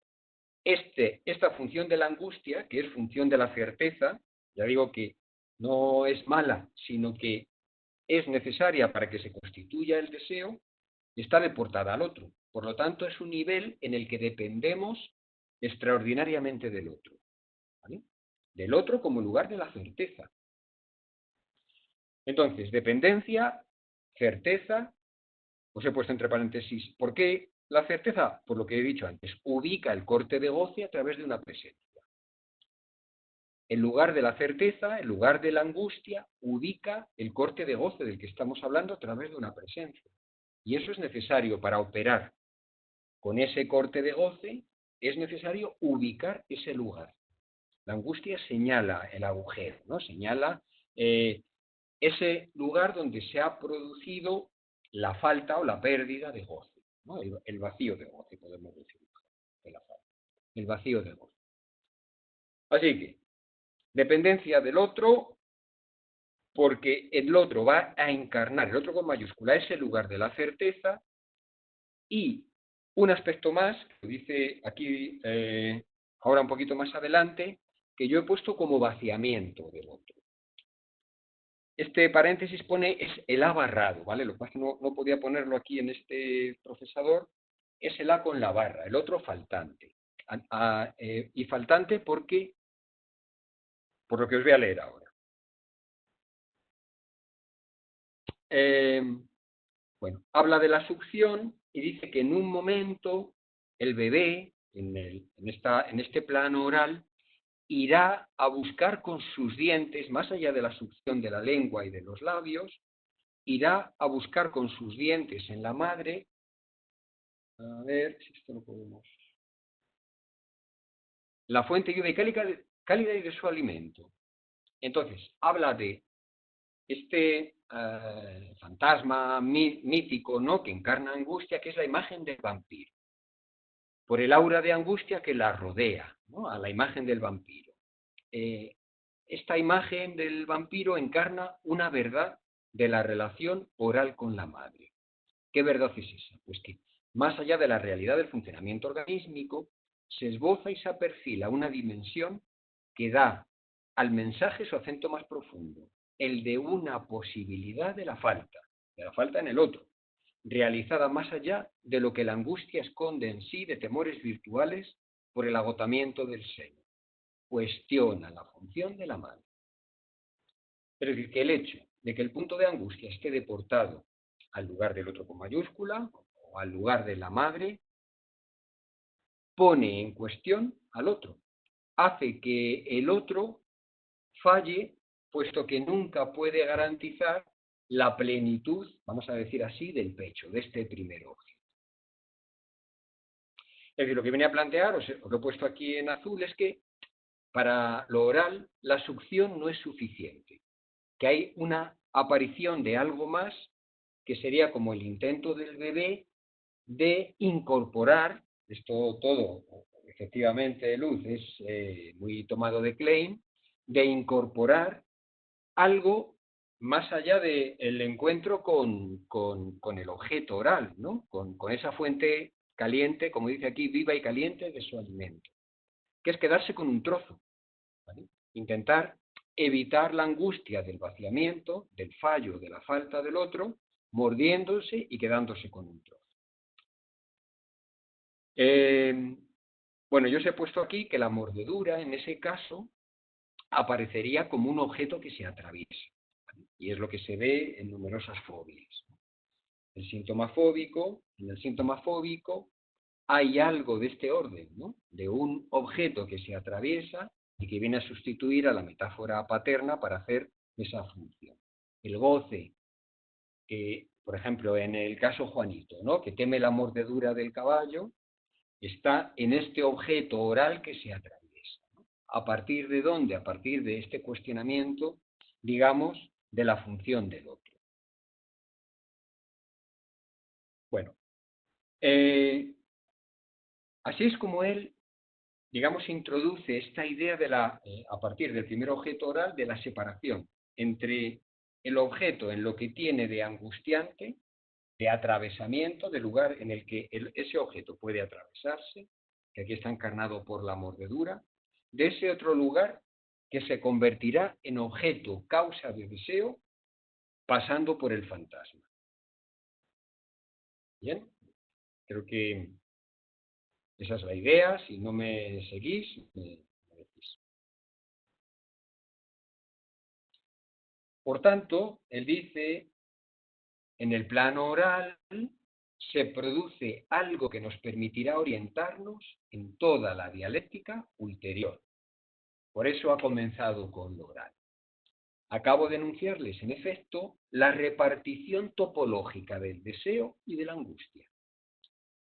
esta función de la angustia, que es función de la certeza, ya digo que no es mala, sino que es necesaria para que se constituya el deseo, está deportada al otro. Por lo tanto, es un nivel en el que dependemos extraordinariamente del otro. ¿Vale? Del otro como lugar de la certeza. Entonces, dependencia, certeza, os he puesto entre paréntesis, ¿por qué la certeza? Por lo que he dicho antes, ubica el corte de goce a través de una presencia. En lugar de la certeza, en lugar de la angustia, ubica el corte de goce del que estamos hablando a través de una presencia. Y eso es necesario para operar con ese corte de goce, es necesario ubicar ese lugar. La angustia señala el agujero, ¿no? Señala ese lugar donde se ha producido la falta o la pérdida de goce, ¿no? El vacío de goce, podemos decir, de la falta. El vacío de goce. Así que, dependencia del otro, porque el otro va a encarnar, el otro con mayúscula, es el lugar de la certeza, y un aspecto más, que dice aquí ahora un poquito más adelante, que yo he puesto como vaciamiento del otro. Este paréntesis pone es el A barrado, ¿vale? Lo que pasa es que no podía ponerlo aquí en este procesador, es el A con la barra, el otro faltante. Y faltante porque, por lo que os voy a leer ahora. Bueno, habla de la succión y dice que en un momento el bebé, en este plano oral, irá a buscar con sus dientes, más allá de la succión de la lengua y de los labios, irá a buscar con sus dientes en la madre, a ver si esto lo podemos, la fuente viva y cálida y de su alimento. Entonces, habla de este fantasma mítico, ¿no?, que encarna angustia, que es la imagen del vampiro, por el aura de angustia que la rodea, ¿no?, a la imagen del vampiro. Esta imagen del vampiro encarna una verdad de la relación oral con la madre. ¿Qué verdad es esa? Pues que, más allá de la realidad del funcionamiento organísmico, se esboza y se perfila una dimensión que da al mensaje su acento más profundo, el de una posibilidad de la falta en el otro, realizada más allá de lo que la angustia esconde en sí de temores virtuales por el agotamiento del seno. Cuestiona la función de la madre. Es decir, que el hecho de que el punto de angustia esté deportado al lugar del otro con mayúscula o al lugar de la madre, pone en cuestión al otro, hace que el otro falle, puesto que nunca puede garantizar la plenitud, vamos a decir así, del pecho, de este primer objeto. Es decir, lo que viene a plantear, os lo he puesto aquí en azul, es que para lo oral la succión no es suficiente, que hay una aparición de algo más que sería como el intento del bebé de incorporar, esto todo, efectivamente, Luz, es muy tomado de Klein, de incorporar algo más allá del encuentro con el objeto oral, ¿no?, con esa fuente caliente, como dice aquí, viva y caliente de su alimento, que es quedarse con un trozo, ¿vale? Intentar evitar la angustia del vaciamiento, del fallo, de la falta del otro, mordiéndose y quedándose con un trozo. Bueno, yo os he puesto aquí que la mordedura, en ese caso, aparecería como un objeto que se atraviesa, ¿vale? Y es lo que se ve en numerosas fobias. En el síntoma fóbico hay algo de este orden, ¿no?, de un objeto que se atraviesa y que viene a sustituir a la metáfora paterna para hacer esa función. El goce, que, por ejemplo, en el caso Juanito, ¿no?, que teme la mordedura del caballo, está en este objeto oral que se atraviesa, ¿no? ¿A partir de dónde? A partir de este cuestionamiento, digamos, de la función del otro. Bueno, así es como él, digamos, introduce esta idea de a partir del primer objeto oral, de la separación entre el objeto en lo que tiene de angustiante, de atravesamiento, del lugar en el que ese objeto puede atravesarse, que aquí está encarnado por la mordedura, de ese otro lugar que se convertirá en objeto, causa de deseo, pasando por el fantasma. Bien, creo que esa es la idea. Si no me seguís, me decís. Por tanto, él dice, en el plano oral se produce algo que nos permitirá orientarnos en toda la dialéctica ulterior. Por eso ha comenzado con lo oral. Acabo de enunciarles, en efecto, la repartición topológica del deseo y de la angustia.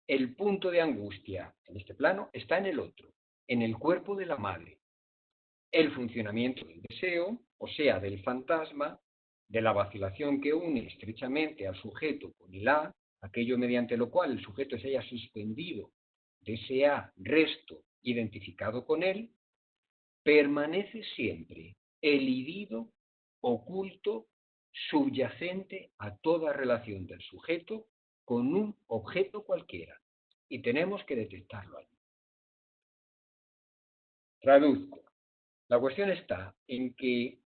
El punto de angustia en este plano está en el otro, en el cuerpo de la madre. El funcionamiento del deseo, o sea, del fantasma, de la vacilación que une estrechamente al sujeto con el A, aquello mediante lo cual el sujeto se haya suspendido de ese A resto identificado con él, permanece siempre elidido oculto, subyacente a toda relación del sujeto con un objeto cualquiera. Y tenemos que detectarlo allí. Traduzco. La cuestión está en que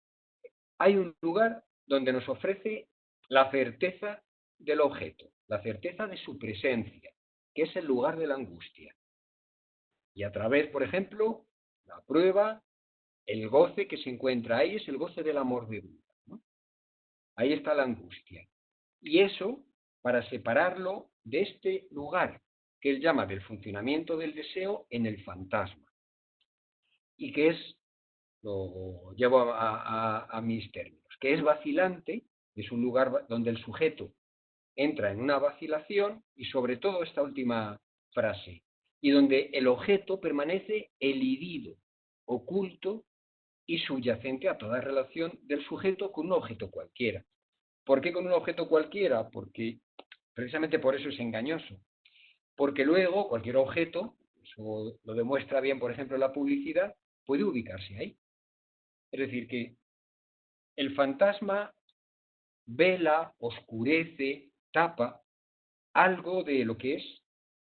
hay un lugar donde nos ofrece la certeza del objeto, la certeza de su presencia, que es el lugar de la angustia. Y a través, por ejemplo, la prueba, el goce que se encuentra ahí es el goce del amor de Buda, ¿no? Ahí está la angustia. Y eso, para separarlo de este lugar que él llama del funcionamiento del deseo en el fantasma. Y que es, lo llevo a mis términos, que es vacilante, es un lugar donde el sujeto entra en una vacilación y sobre todo esta última frase, y donde el objeto permanece elidido, oculto y subyacente a toda relación del sujeto con un objeto cualquiera. ¿Por qué con un objeto cualquiera? Porque precisamente por eso es engañoso. Porque luego cualquier objeto, eso lo demuestra bien, por ejemplo, la publicidad, puede ubicarse ahí. Es decir, que el fantasma vela, oscurece, tapa algo de lo que es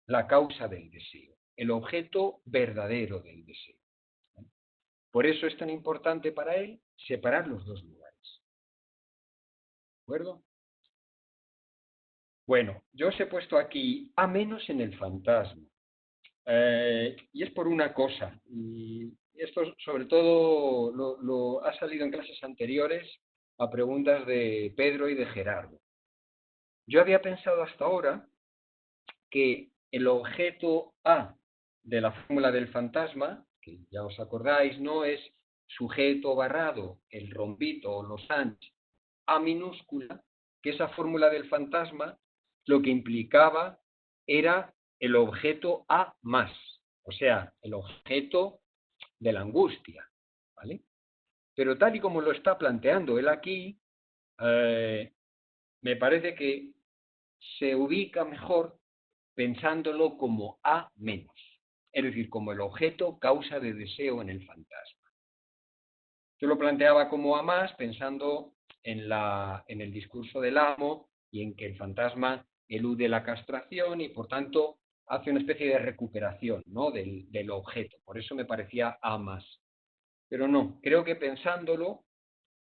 la causa del deseo, el objeto verdadero del deseo. Por eso es tan importante para él separar los dos lugares. ¿De acuerdo? Bueno, yo os he puesto aquí A menos en el fantasma. Y es por una cosa, y esto sobre todo lo ha salido en clases anteriores a preguntas de Pedro y de Gerardo. Yo había pensado hasta ahora que el objeto A de la fórmula del fantasma, que ya os acordáis, no es sujeto barrado, el rombito o los anch, A minúscula, que esa fórmula del fantasma lo que implicaba era el objeto A más, o sea, el objeto de la angustia, ¿vale? Pero tal y como lo está planteando él aquí, me parece que se ubica mejor pensándolo como A menos, es decir, como el objeto causa de deseo en el fantasma. Yo lo planteaba como A más pensando en el discurso del amo y en que el fantasma elude la castración y por tanto hace una especie de recuperación, ¿no?, del objeto. Por eso me parecía A más. Pero no, creo que pensándolo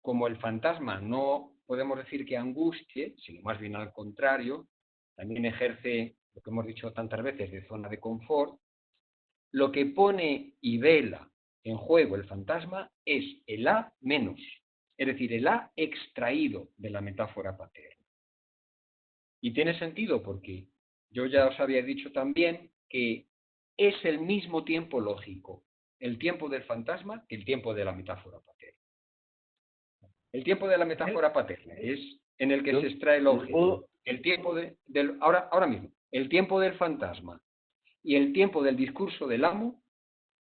como el fantasma no podemos decir que angustie, sino más bien al contrario, también ejerce lo que hemos dicho tantas veces de zona de confort, lo que pone y vela en juego el fantasma es el A menos, es decir, el A extraído de la metáfora paterna. Y tiene sentido porque yo ya os había dicho también que es el mismo tiempo lógico, el tiempo del fantasma que el tiempo de la metáfora paterna. El tiempo de la metáfora paterna es en el que se extrae el objeto. El tiempo ahora mismo, el tiempo del fantasma y el tiempo del discurso del amo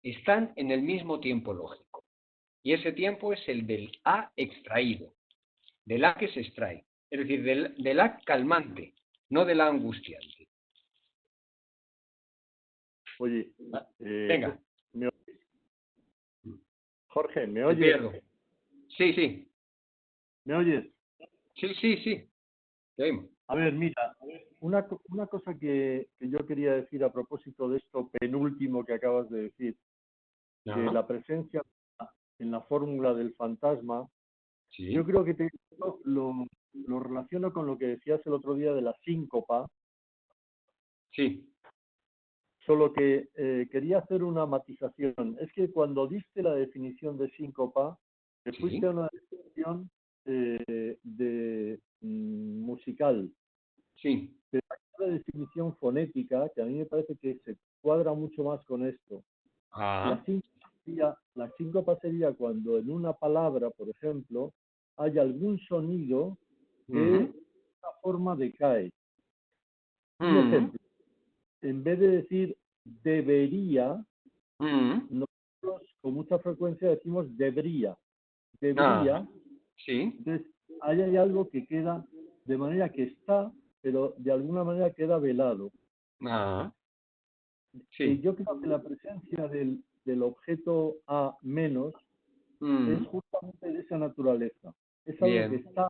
están en el mismo tiempo lógico. Y ese tiempo es el del A extraído, del A que se extrae, es decir, del A calmante, no del A angustiante. Oye, venga. Jorge, ¿me oyes? Sí. ¿Me oyes? Sí. A ver, mira, una cosa que yo quería decir a propósito de esto penúltimo que acabas de decir, que la presencia en la fórmula del fantasma, sí. Yo creo que lo relaciono con lo que decías el otro día de la síncopa. Sí. Solo que quería hacer una matización. Es que cuando diste la definición de síncopa, te fuiste a una definición musical. Sí. Pero hay una definición fonética que a mí me parece que se cuadra mucho más con esto. La síncopa sería cuando en una palabra, por ejemplo, hay algún sonido que de una forma decae. Un ejemplo. En vez de decir debería, nosotros con mucha frecuencia decimos debería. Sí. Entonces, ahí hay algo que queda de manera que está, pero de alguna manera queda velado. Sí. Y yo creo que la presencia del objeto A menos es justamente de esa naturaleza. es algo que está,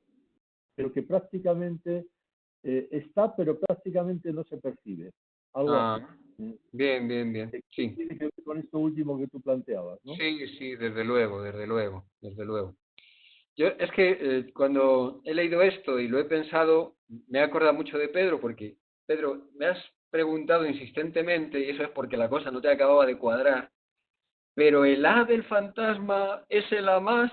pero que prácticamente está, pero prácticamente no se percibe. Algo así. Bien, bien, bien. Sí. Tiene que ver con esto último que tú planteabas, ¿no? Sí, sí, desde luego, desde luego, desde luego. Yo es que cuando he leído esto y lo he pensado, me he acordado mucho de Pedro, porque, Pedro, me has preguntado insistentemente, y eso es porque la cosa no te acababa de cuadrar, pero el A del fantasma es el A más,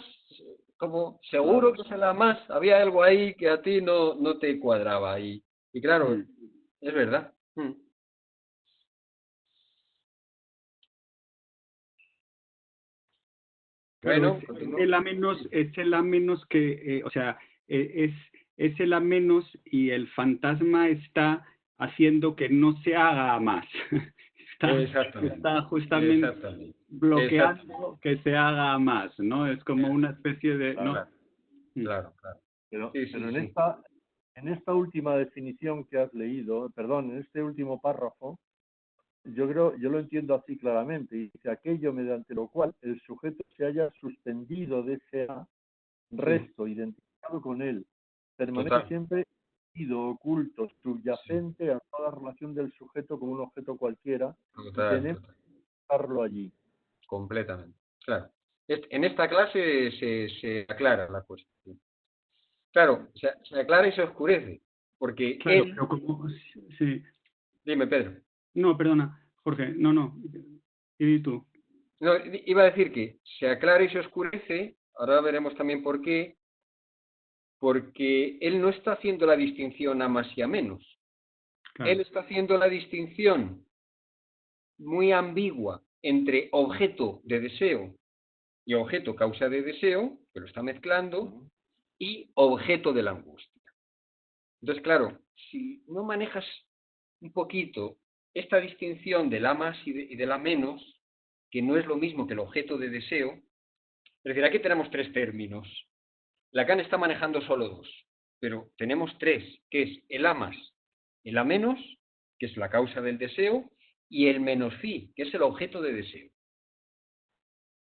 como seguro que es el A más, había algo ahí que a ti no te cuadraba, y claro, es verdad. Claro, Bueno, es el a menos que, o sea, es el a menos y el fantasma está haciendo que no se haga más. Está justamente bloqueando que se haga más, ¿no? Es como una especie de... Claro, ¿no? claro. Pero en esta última definición que has leído, perdón, en este último párrafo, yo lo entiendo así claramente, y dice aquello mediante lo cual el sujeto se haya suspendido de ese resto, identificado con él, permanece siempre oculto, subyacente a toda relación del sujeto con un objeto cualquiera, y tenemos que dejarlo allí. Completamente, claro. En esta clase se aclara la cuestión. Claro, se aclara y se oscurece, porque claro, pero como... Sí. Dime, Pedro. No, perdona, Jorge, no. ¿Y tú? No, iba a decir que se aclara y se oscurece, ahora veremos también por qué, porque él no está haciendo la distinción a más y a menos. Claro. Él está haciendo la distinción muy ambigua entre objeto de deseo y objeto causa de deseo, que lo está mezclando, y objeto de la angustia. Entonces, claro, si no manejas un poquito esta distinción del a más y del a menos, que no es lo mismo que el objeto de deseo, es decir, aquí tenemos tres términos. Lacan está manejando solo dos, pero tenemos tres, que es el a más, el a menos, que es la causa del deseo, y el menos phi, que es el objeto de deseo.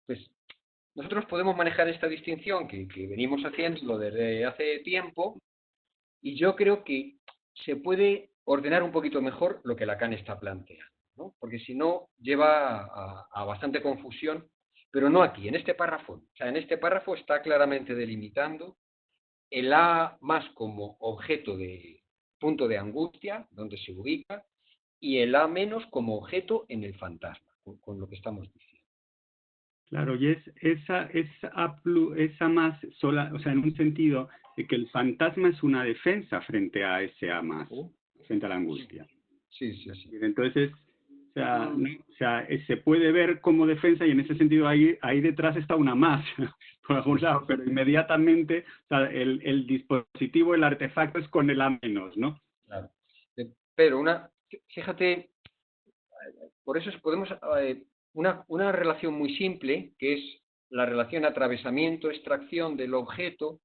Pues nosotros podemos manejar esta distinción que venimos haciendo desde hace tiempo, y yo creo que se puede ordenar un poquito mejor lo que Lacan está planteando, ¿no? Porque si no lleva a bastante confusión, pero no aquí, en este párrafo. O sea, en este párrafo está claramente delimitando el A más como objeto de punto de angustia, donde se ubica, y el A menos como objeto en el fantasma, con lo que estamos diciendo. Claro, y esa más sola, o sea, en un sentido de que el fantasma es una defensa frente a ese A más, frente a la angustia. Sí. Entonces, o sea, se puede ver como defensa y en ese sentido ahí detrás está una más, por algún lado, pero inmediatamente, o sea, el dispositivo, el artefacto es con el A menos, ¿no? Claro. Pero fíjate, por eso podemos... Una relación muy simple, que es la relación atravesamiento-extracción del objeto,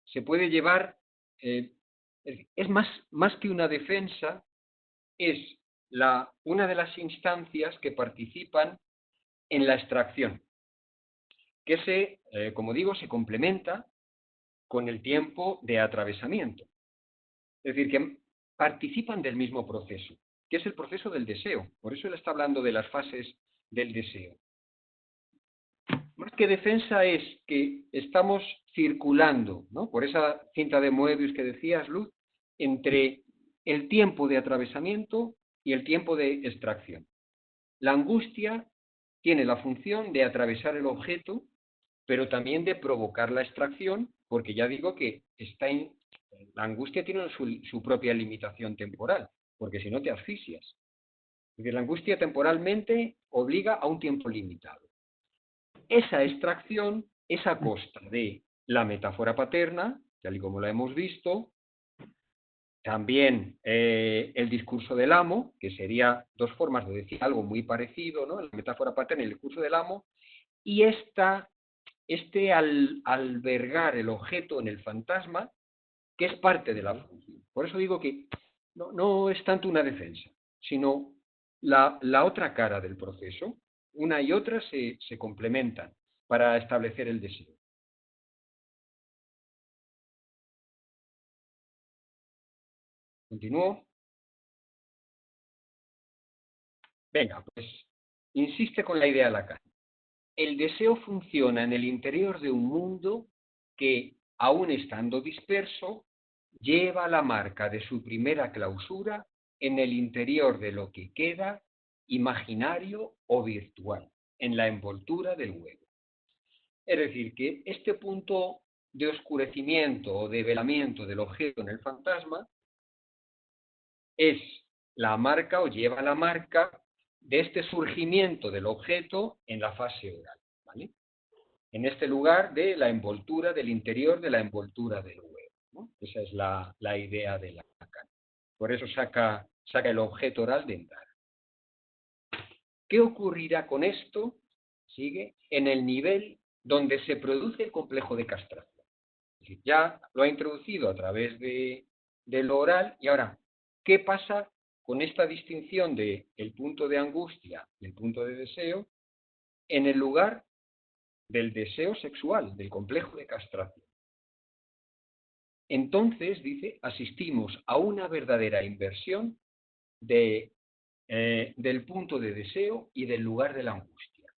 se puede llevar, es más que una defensa, es una de las instancias que participan en la extracción, que como digo, se complementa con el tiempo de atravesamiento. Es decir, que participan del mismo proceso, que es el proceso del deseo. Por eso él está hablando de las fases del deseo. Más que defensa es que estamos circulando, ¿no? Por esa cinta de Moebius que decías, Luz, entre el tiempo de atravesamiento y el tiempo de extracción. La angustia tiene la función de atravesar el objeto, pero también de provocar la extracción, porque ya digo que la angustia tiene su propia limitación temporal, porque si no te asfixias. Porque la angustia temporalmente obliga a un tiempo limitado. Esa extracción es a costa de la metáfora paterna, tal y como la hemos visto, también el discurso del amo, que sería dos formas de decir algo muy parecido, ¿no? La metáfora paterna y el discurso del amo, y al albergar el objeto en el fantasma, que es parte de la función. Por eso digo que no es tanto una defensa, sino la otra cara del proceso. Una y otra se complementan para establecer el deseo. ¿Continúo? Venga, pues insiste con la idea de Lacan. El deseo funciona en el interior de un mundo que, aun estando disperso, lleva la marca de su primera clausura en el interior de lo que queda imaginario o virtual, en la envoltura del huevo. Es decir, que este punto de oscurecimiento o de velamiento del objeto en el fantasma es la marca o lleva la marca de este surgimiento del objeto en la fase oral, ¿vale? En este lugar de la envoltura del interior de la envoltura del huevo, ¿no? Esa es la idea de Lacan. Por eso saca el objeto oral de entrada. ¿Qué ocurrirá con esto? Sigue en el nivel donde se produce el complejo de castración. Es decir, ya lo ha introducido a través de lo oral, y ahora, ¿qué pasa con esta distinción del punto de angustia y el punto de deseo en el lugar del deseo sexual, del complejo de castración? Entonces, dice, asistimos a una verdadera inversión del punto de deseo y del lugar de la angustia.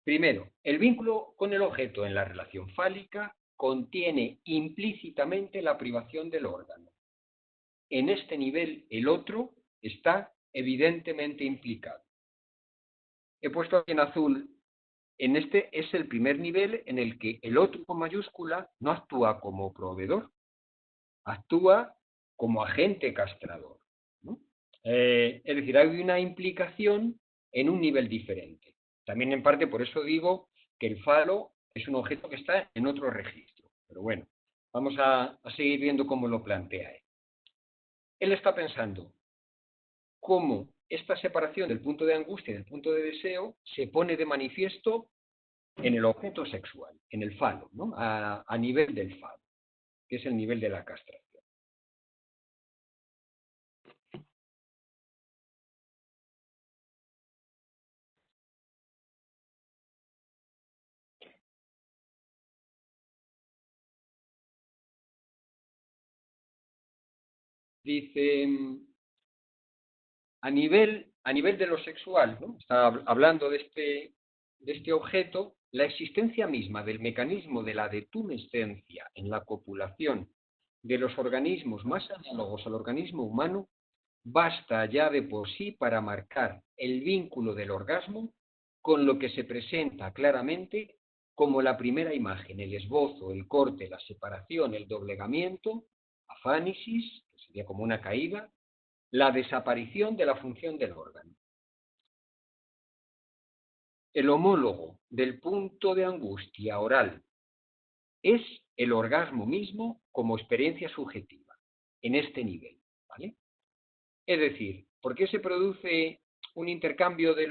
Primero, el vínculo con el objeto en la relación fálica contiene implícitamente la privación del órgano. En este nivel, el otro está evidentemente implicado. He puesto aquí en azul, en este es el primer nivel en el que el otro con mayúscula no actúa como proveedor, actúa como agente castrador, ¿no? Es decir, hay una implicación en un nivel diferente. También en parte por eso digo que el falo es un objeto que está en otro registro. Pero bueno, vamos a seguir viendo cómo lo plantea él. Él está pensando cómo esta separación del punto de angustia y del punto de deseo se pone de manifiesto en el objeto sexual, en el falo, ¿no? A nivel del falo, que es el nivel de la castración. Dice, a nivel de lo sexual, ¿no? Está hablando de este objeto, la existencia misma del mecanismo de la detumescencia en la copulación de los organismos más análogos al organismo humano basta ya de por sí para marcar el vínculo del orgasmo con lo que se presenta claramente como la primera imagen, el esbozo, el corte, la separación, el doblegamiento, afánisis, que sería como una caída, la desaparición de la función del órgano. El homólogo del punto de angustia oral es el orgasmo mismo como experiencia subjetiva, en este nivel, ¿vale? Es decir, ¿por qué se produce un intercambio de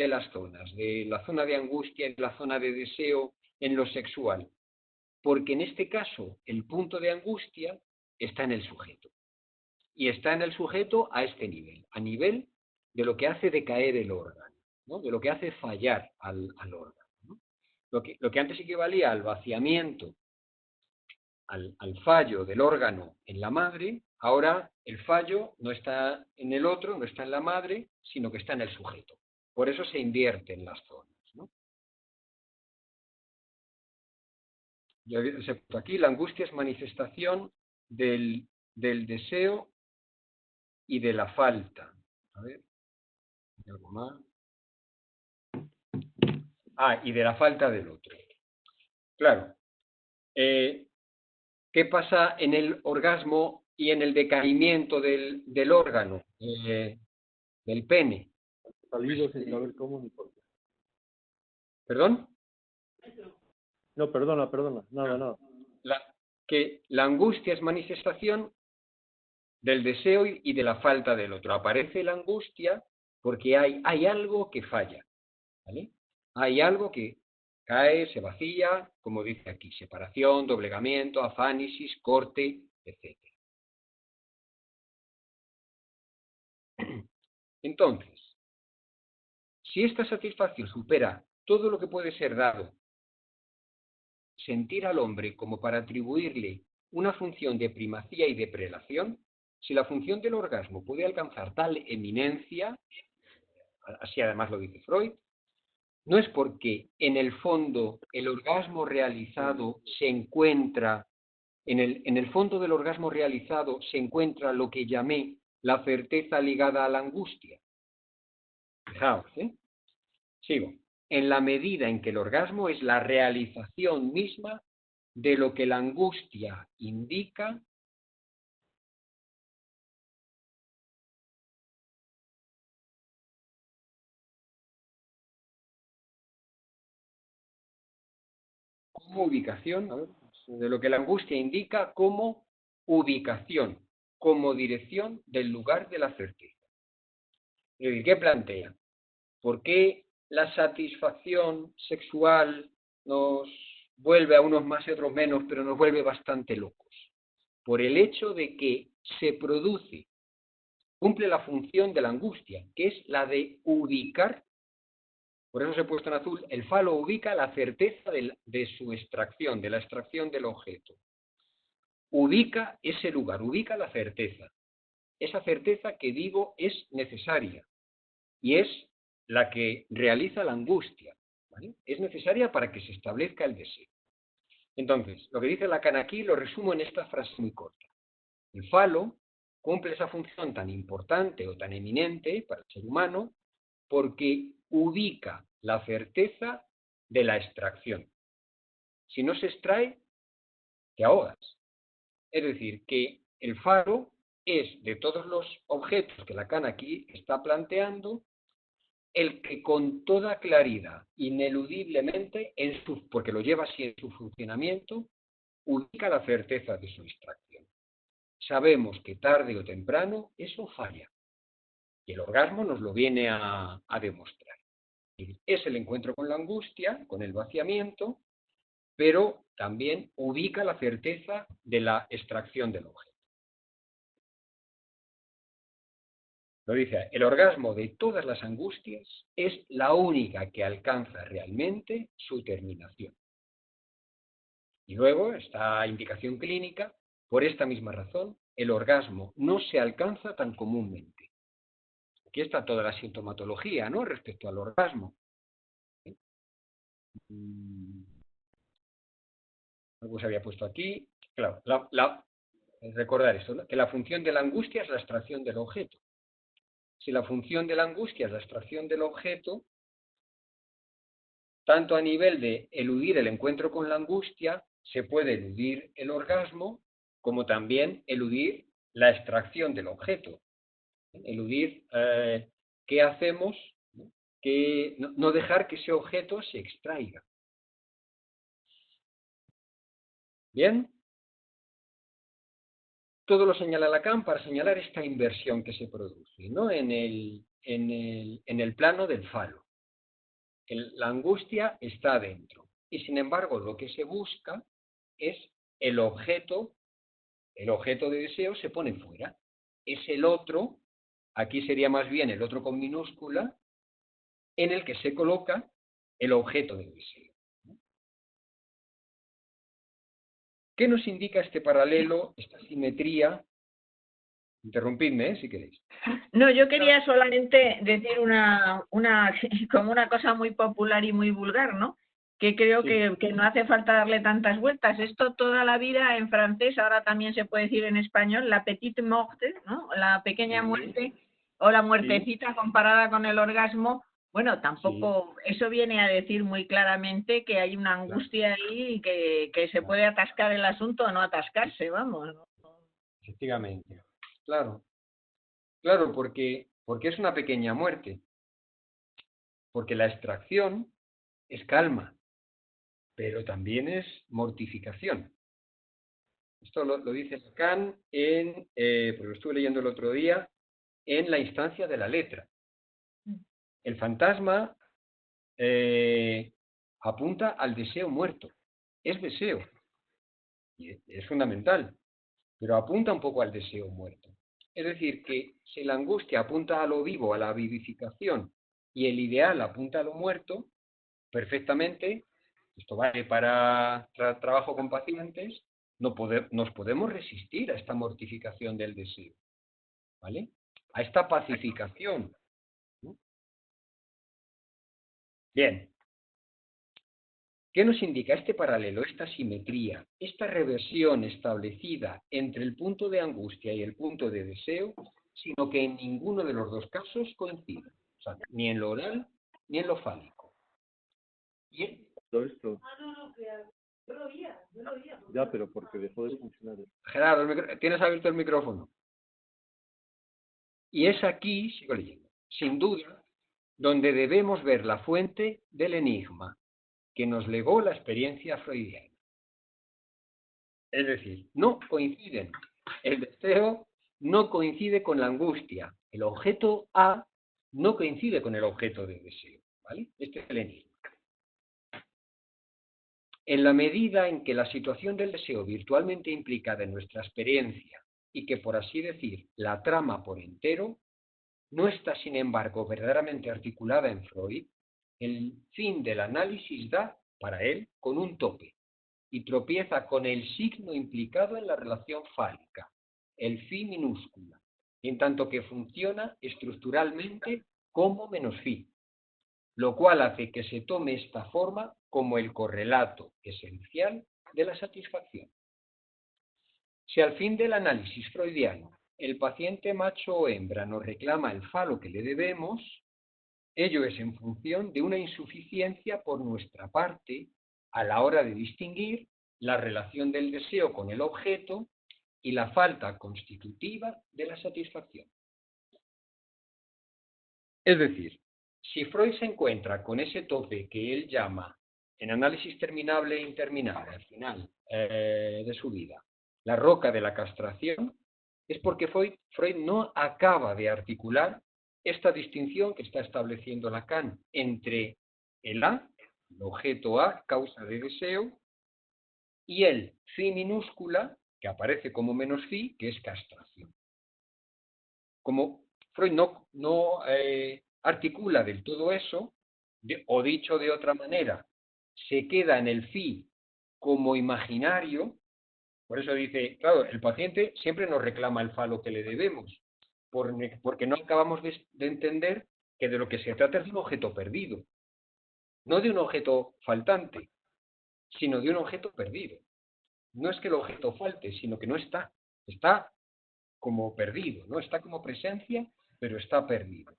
las zonas, de la zona de angustia y la zona de deseo en lo sexual? Porque en este caso el punto de angustia está en el sujeto. Y está en el sujeto a este nivel, a nivel de lo que hace decaer el órgano, ¿no? De lo que hace fallar al órgano, ¿no? Lo que antes equivalía al vaciamiento, al fallo del órgano en la madre, ahora el fallo no está en el otro, no está en la madre, sino que está en el sujeto. Por eso se invierten las zonas, ¿no? Aquí la angustia es manifestación del deseo y de la falta. A ver, ¿hay algo más? Y de la falta del otro. Claro. ¿Qué pasa en el orgasmo y en el decaimiento del órgano, del pene? Salido sin saber cómo ni por qué. ¿Perdón? No, perdona, nada. Que la angustia es manifestación del deseo y de la falta del otro. Aparece la angustia porque hay algo que falla, ¿vale? Hay algo que cae, se vacía, como dice aquí, separación, doblegamiento, afánisis, corte, etc. Entonces, si esta satisfacción supera todo lo que puede ser dado, sentir al hombre como para atribuirle una función de primacía y de prelación, si la función del orgasmo puede alcanzar tal eminencia, así además lo dice Freud, no es porque en el fondo el orgasmo realizado se encuentra, en el fondo del orgasmo realizado se encuentra lo que llamé la certeza ligada a la angustia. Fijaos, sigo. En la medida en que el orgasmo es la realización misma de lo que la angustia indica como ubicación, a ver, de lo que la angustia indica como ubicación, como dirección del lugar de la certeza. Es decir, ¿qué plantea? ¿Por qué la satisfacción sexual nos vuelve a unos más y otros menos, pero nos vuelve bastante locos? Por el hecho de que se produce, cumple la función de la angustia, que es la de ubicar. Por eso se ha puesto en azul, el falo ubica la certeza de su extracción, de la extracción del objeto. Ubica ese lugar, ubica la certeza. Esa certeza que digo es necesaria y es la que realiza la angustia, ¿vale? Es necesaria para que se establezca el deseo. Entonces, lo que dice Lacan aquí lo resumo en esta frase muy corta. El falo cumple esa función tan importante o tan eminente para el ser humano porque ubica la certeza de la extracción. Si no se extrae, te ahogas. Es decir, que el falo es, de todos los objetos que Lacan aquí está planteando, el que con toda claridad, ineludiblemente, porque lo lleva así en su funcionamiento, ubica la certeza de su extracción. Sabemos que tarde o temprano eso falla. Y el orgasmo nos lo viene a demostrar. Es el encuentro con la angustia, con el vaciamiento, pero también ubica la certeza de la extracción del objeto. Lo dice, el orgasmo de todas las angustias es la única que alcanza realmente su terminación. Y luego, esta indicación clínica, por esta misma razón, el orgasmo no se alcanza tan comúnmente. Aquí está toda la sintomatología, ¿no?, respecto al orgasmo. Algo se había puesto aquí. Claro, recordar esto, ¿no?, que la función de la angustia es la extracción del objeto. Si la función de la angustia es la extracción del objeto, tanto a nivel de eludir el encuentro con la angustia, se puede eludir el orgasmo, como también eludir la extracción del objeto. Eludir qué hacemos, que no dejar que ese objeto se extraiga. ¿Bien? Todo lo señala Lacan para señalar esta inversión que se produce, ¿no?, en el plano del falo. La angustia está dentro. Y sin embargo, lo que se busca es el objeto de deseo se pone fuera. Es el otro, aquí sería más bien el otro con minúscula, en el que se coloca el objeto de deseo. ¿Qué nos indica este paralelo, esta simetría? Interrumpidme, si queréis. No, yo quería solamente decir como una cosa muy popular y muy vulgar, ¿no? Que creo que no hace falta darle tantas vueltas. Esto toda la vida en francés, ahora también se puede decir en español, la petite morte, ¿no?, la pequeña muerte o la muertecita comparada con el orgasmo. Bueno, tampoco, eso viene a decir muy claramente que hay una angustia ahí y que se puede atascar el asunto o no atascarse, vamos, ¿no? Efectivamente, claro. Claro, porque es una pequeña muerte. Porque la extracción es calma, pero también es mortificación. Esto lo dice Lacan porque lo estuve leyendo el otro día, en La instancia de la letra. El fantasma apunta al deseo muerto. Es deseo. Y es fundamental. Pero apunta un poco al deseo muerto. Es decir, que si la angustia apunta a lo vivo, a la vivificación, y el ideal apunta a lo muerto, perfectamente, esto vale para trabajo con pacientes, nos podemos resistir a esta mortificación del deseo, ¿vale? A esta pacificación. Bien. ¿Qué nos indica este paralelo, esta simetría, esta reversión establecida entre el punto de angustia y el punto de deseo, sino que en ninguno de los dos casos coincide? O sea, ni en lo oral ni en lo fálico. Bien. Todo esto. Yo lo oía. Ya, pero porque dejó de funcionar. Gerardo, tienes abierto el micrófono. Y es aquí, sigo leyendo, sin duda, donde debemos ver la fuente del enigma que nos legó la experiencia freudiana. Es decir, no coinciden. El deseo no coincide con la angustia. El objeto A no coincide con el objeto de deseo. ¿Vale? Este es el enigma. En la medida en que la situación del deseo virtualmente implicada en nuestra experiencia y que, por así decir, la trama por entero, no está, sin embargo, verdaderamente articulada en Freud, el fin del análisis da, para él, con un tope y tropieza con el signo implicado en la relación fálica, el phi minúscula, en tanto que funciona estructuralmente como menos phi, lo cual hace que se tome esta forma como el correlato esencial de la satisfacción. Si al fin del análisis freudiano el paciente macho o hembra nos reclama el falo que le debemos, ello es en función de una insuficiencia por nuestra parte a la hora de distinguir la relación del deseo con el objeto y la falta constitutiva de la satisfacción. Es decir, si Freud se encuentra con ese tope que él llama, en análisis terminable e interminable, al final de su vida, la roca de la castración, es porque Freud no acaba de articular esta distinción que está estableciendo Lacan entre el A, el objeto A, causa de deseo, y el phi minúscula, que aparece como menos phi, que es castración. Como Freud no articula del todo eso, o dicho de otra manera, se queda en el phi como imaginario. Por eso dice, claro, el paciente siempre nos reclama el falo que le debemos, porque no acabamos de entender que de lo que se trata es de un objeto perdido, no de un objeto faltante, sino de un objeto perdido. No es que el objeto falte, sino que no está, está como perdido, ¿no? Está como presencia, pero está perdido.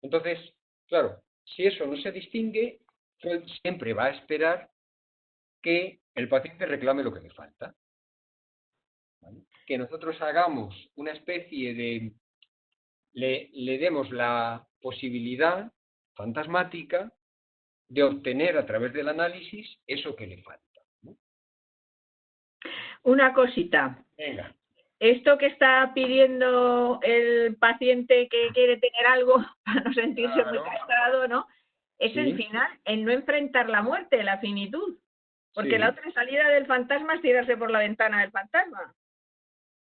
Entonces, claro, si eso no se distingue, Freud siempre va a esperar que el paciente reclame lo que le falta. ¿Vale? Que nosotros hagamos una especie de... le demos la posibilidad fantasmática de obtener a través del análisis eso que le falta, ¿no? Una cosita. Venga. Esto que está pidiendo el paciente que quiere tener algo para no sentirse muy castrado, ¿no? Es Sí. el final, el no enfrentar la muerte, la finitud. Porque Sí. la otra salida del fantasma es tirarse por la ventana del fantasma.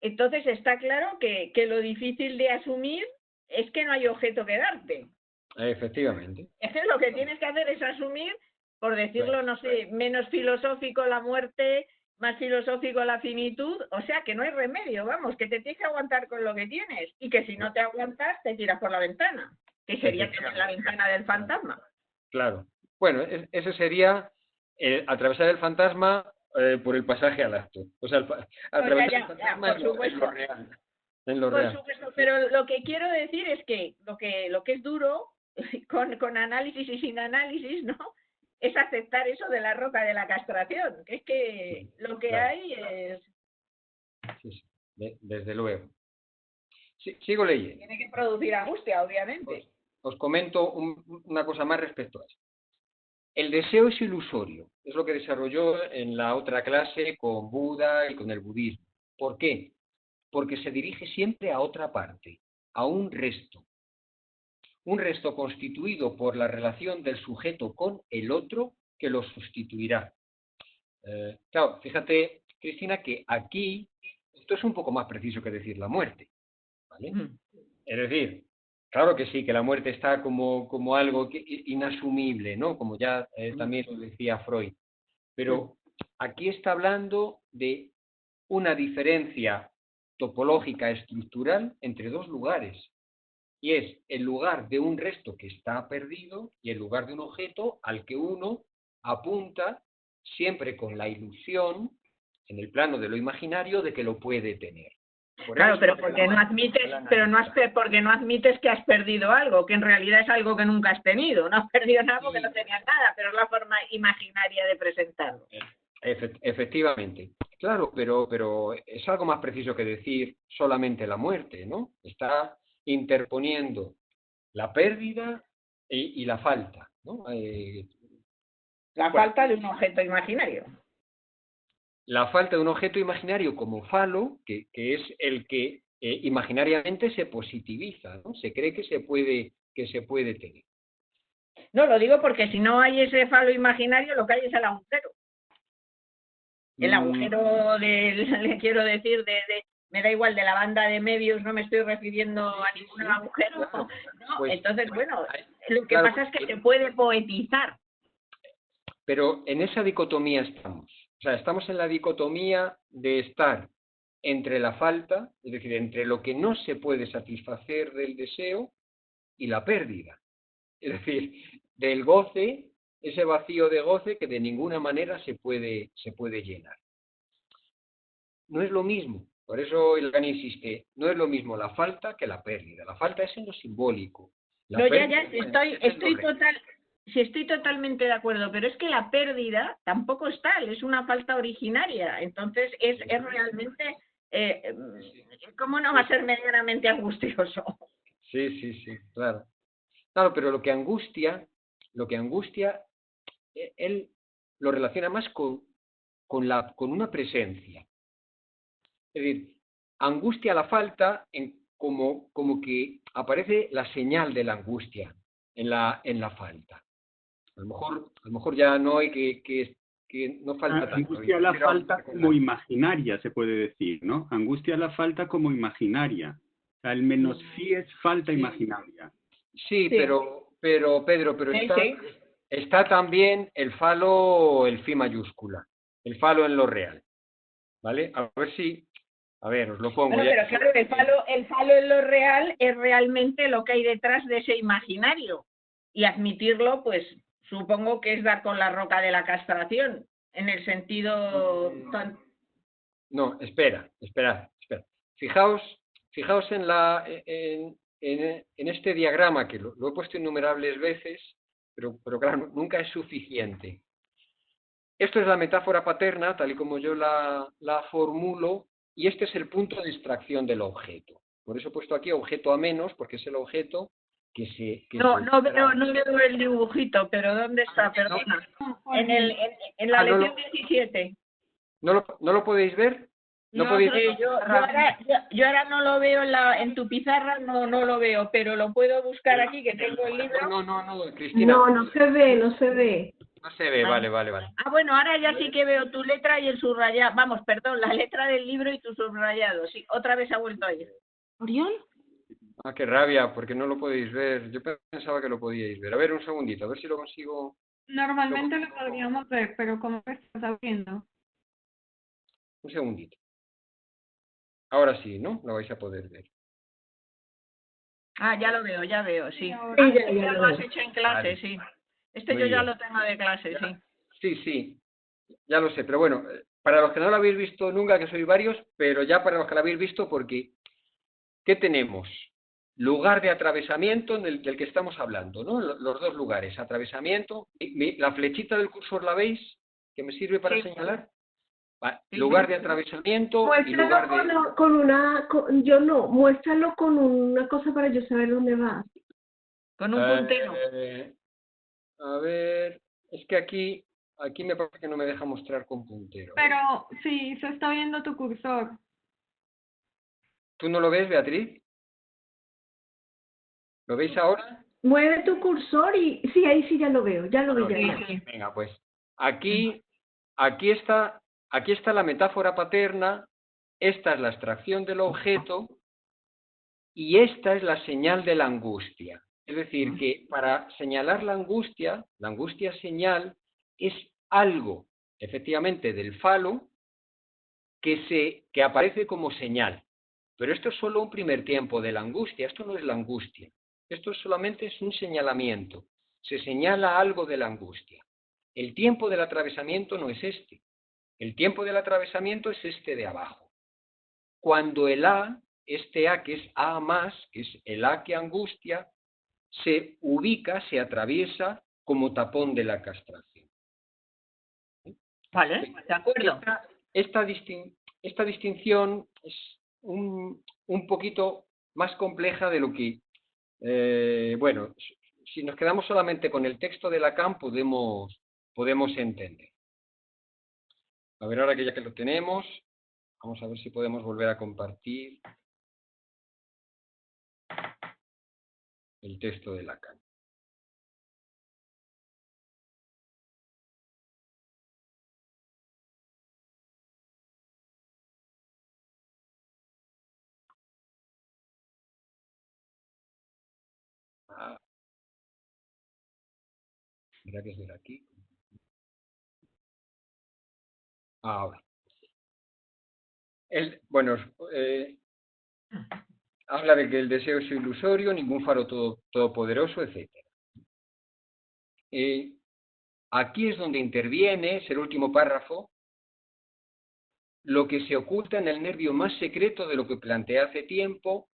Entonces está claro que lo difícil de asumir es que no hay objeto que darte. Efectivamente. Es que lo que tienes que hacer es asumir, por decirlo, no sé, menos filosófico la muerte, más filosófico la finitud, o sea que no hay remedio, vamos, que te tienes que aguantar con lo que tienes y que si no te aguantas te tiras por la ventana, que sería la ventana del fantasma. Claro. Bueno, ese sería atravesar el fantasma por el pasaje al acto. O sea, atravesar el fantasma por supuesto. en lo real. En lo Por real. supuesto, pero lo que quiero decir es que lo que es duro, con análisis y sin análisis, ¿no?, es aceptar eso de la roca de la castración, que es que lo que Claro. hay es... Sí. Desde luego. Sí, sigo leyendo. Tiene que producir angustia, obviamente. Os comento una cosa más respecto a eso. El deseo es ilusorio. Es lo que desarrolló en la otra clase con Buda y con el budismo. ¿Por qué? Porque se dirige siempre a otra parte, a un resto. Un resto constituido por la relación del sujeto con el otro que lo sustituirá. Claro, fíjate, Cristina, que aquí esto es un poco más preciso que decir la muerte, ¿vale? Es decir, claro que sí, que la muerte está como algo inasumible, ¿no? Como ya también lo decía Freud. Pero aquí está hablando de una diferencia topológica estructural entre dos lugares. Y es el lugar de un resto que está perdido y el lugar de un objeto al que uno apunta siempre con la ilusión, en el plano de lo imaginario, de que lo puede tener. Claro, pero porque no admites, porque no admites que has perdido algo, que en realidad es algo que nunca has tenido. No has perdido nada porque no tenías nada, pero es la forma imaginaria de presentarlo. Efectivamente. Claro, pero es algo más preciso que decir solamente la muerte, ¿no? Está interponiendo la pérdida y la falta, ¿no? La falta de un objeto imaginario. La falta de un objeto imaginario como falo, que es el que imaginariamente se positiviza, ¿no? Se cree que se puede tener. No, lo digo porque si no hay ese falo imaginario, lo que hay es el agujero. El agujero le quiero decir, me da igual, de la banda de Möbius, no me estoy refiriendo a ningún agujero. Claro. ¿No? Pues, entonces, bueno, lo que pasa es que se puede poetizar. Pero en esa dicotomía estamos. O sea, estamos en la dicotomía de estar entre la falta, es decir, entre lo que no se puede satisfacer del deseo y la pérdida. Es decir, del goce, ese vacío de goce que de ninguna manera se puede llenar. No es lo mismo, por eso Lacan insiste, no es lo mismo la falta que la pérdida. La falta es en lo simbólico. Estoy totalmente de acuerdo, pero es que la pérdida tampoco es tal, es una falta originaria. Entonces es realmente, ¿cómo no va a ser medianamente angustioso? Sí, claro. Claro, pero lo que angustia, él lo relaciona más con una presencia. Es decir, angustia la falta como que aparece la señal de la angustia en la falta. A lo mejor ya no hay que no falta tanto. Angustia la falta como imaginaria, se puede decir, ¿no? Angustia la falta como imaginaria. O sea, el menos sí es falta imaginaria. Sí, pero Pedro, está también el falo, el fi mayúscula, el falo en lo real. ¿Vale? A ver, os lo pongo. Bueno, pero claro, el falo en lo real es realmente lo que hay detrás de ese imaginario. Y admitirlo, pues, supongo que es dar con la roca de la castración, en el sentido... No, espera. Fijaos en este diagrama, que lo he puesto innumerables veces, pero claro, nunca es suficiente. Esto es la metáfora paterna, tal y como yo la formulo, y este es el punto de extracción del objeto. Por eso he puesto aquí objeto a menos, porque es el objeto que se... No veo el dibujito, pero ¿dónde está? Perdona. En la lección 17. ¿No lo podéis ver? Yo ahora no lo veo en tu pizarra, no lo veo, pero lo puedo buscar aquí, que tengo el libro. No, Cristina. No se ve. No se ve, vale. Ah, bueno, ahora ya sí que veo tu letra y el subrayado. Vamos, perdón, la letra del libro y tu subrayado. Sí, otra vez ha vuelto a ir. ¿Orión? Ah, qué rabia, porque no lo podéis ver. Yo pensaba que lo podíais ver. A ver, un segundito, a ver si lo consigo. Normalmente lo podríamos ver, pero ¿cómo lo estás abriendo? Un segundito. Ahora sí, ¿no? Lo vais a poder ver. Ah, ya lo veo, sí. Ya lo has hecho en clase, vale. Sí. Muy yo ya bien. lo tengo de clase, sí. Sí, ya lo sé, pero bueno, para los que no lo habéis visto nunca, que sois varios, pero ya para los que lo habéis visto, porque ¿qué tenemos? Lugar de atravesamiento del que estamos hablando, ¿no? Los dos lugares, atravesamiento. ¿La flechita del cursor la veis? ¿Que me sirve para señalar? Vale. Lugar de atravesamiento y lugar de... muéstralo con una cosa para yo saber dónde va. Con un puntero. A ver, es que aquí me parece que no me deja mostrar con puntero. Pero sí, se está viendo tu cursor. ¿Tú no lo ves, Beatriz? ¿Lo veis ahora? Mueve tu cursor y sí, ahí sí ya lo veo, ya. Venga, pues aquí está la metáfora paterna, esta es la abstracción del objeto y esta es la señal de la angustia. Es decir, que para señalar la angustia señal es algo, efectivamente, del falo, que aparece como señal. Pero esto es solo un primer tiempo de la angustia, esto no es la angustia. Esto solamente es un señalamiento. Se señala algo de la angustia. El tiempo del atravesamiento no es este. El tiempo del atravesamiento es este de abajo. Cuando el A, este A que es A más, que es el A que angustia, se ubica, se atraviesa como tapón de la castración. Vale, de acuerdo. Esta distinción es un poquito más compleja de lo que, bueno, si nos quedamos solamente con el texto de Lacan podemos entender. A ver, ahora que ya que lo tenemos, vamos a ver si podemos volver a compartir el texto de Lacan. Mira que es de aquí. Ahora. Bueno, habla de que el deseo es ilusorio, ningún faro todopoderoso, etc. Aquí es donde interviene, es el último párrafo, lo que se oculta en el nervio más secreto de lo que planteé hace tiempo,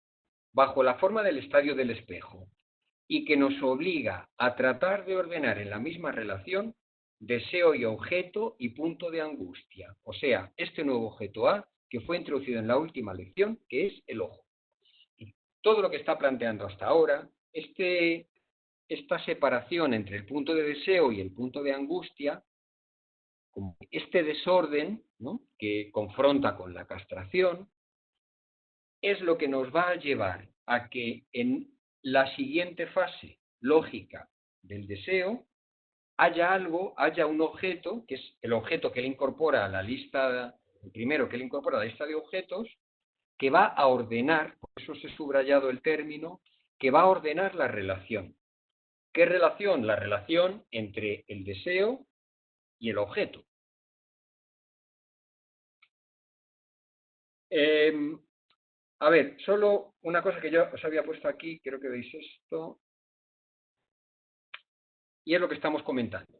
bajo la forma del estadio del espejo, y que nos obliga a tratar de ordenar en la misma relación deseo y objeto y punto de angustia. O sea, este nuevo objeto A que fue introducido en la última lección, que es el ojo. Y todo lo que está planteando hasta ahora, esta separación entre el punto de deseo y el punto de angustia, como este desorden, ¿no?, que confronta con la castración, es lo que nos va a llevar a que en la siguiente fase lógica del deseo haya un objeto, que es el objeto que él incorpora a la lista, el primero que él incorpora a la lista de objetos, que va a ordenar, por eso se ha subrayado el término, que va a ordenar la relación. ¿Qué relación? La relación entre el deseo y el objeto. A ver, solo una cosa que yo os había puesto aquí, creo que veis esto, y es lo que estamos comentando.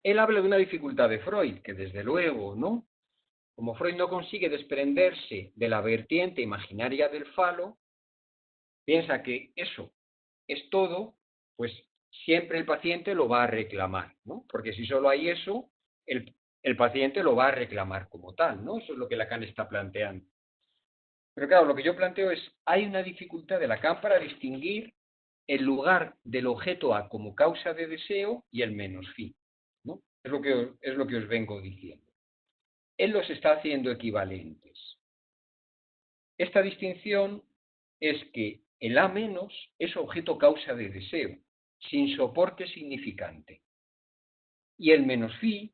Él habla de una dificultad de Freud, que desde luego, ¿no? Como Freud no consigue desprenderse de la vertiente imaginaria del falo, piensa que eso es todo, pues siempre el paciente lo va a reclamar, ¿no? Porque si solo hay eso, el paciente lo va a reclamar como tal, ¿no? Eso es lo que Lacan está planteando. Pero claro, lo que yo planteo es, hay una dificultad de Lacan para distinguir el lugar del objeto A como causa de deseo y el menos fin, ¿no? Es lo que os vengo diciendo. Él los está haciendo equivalentes. Esta distinción es que el A menos es objeto causa de deseo, sin soporte significante. Y el menos fi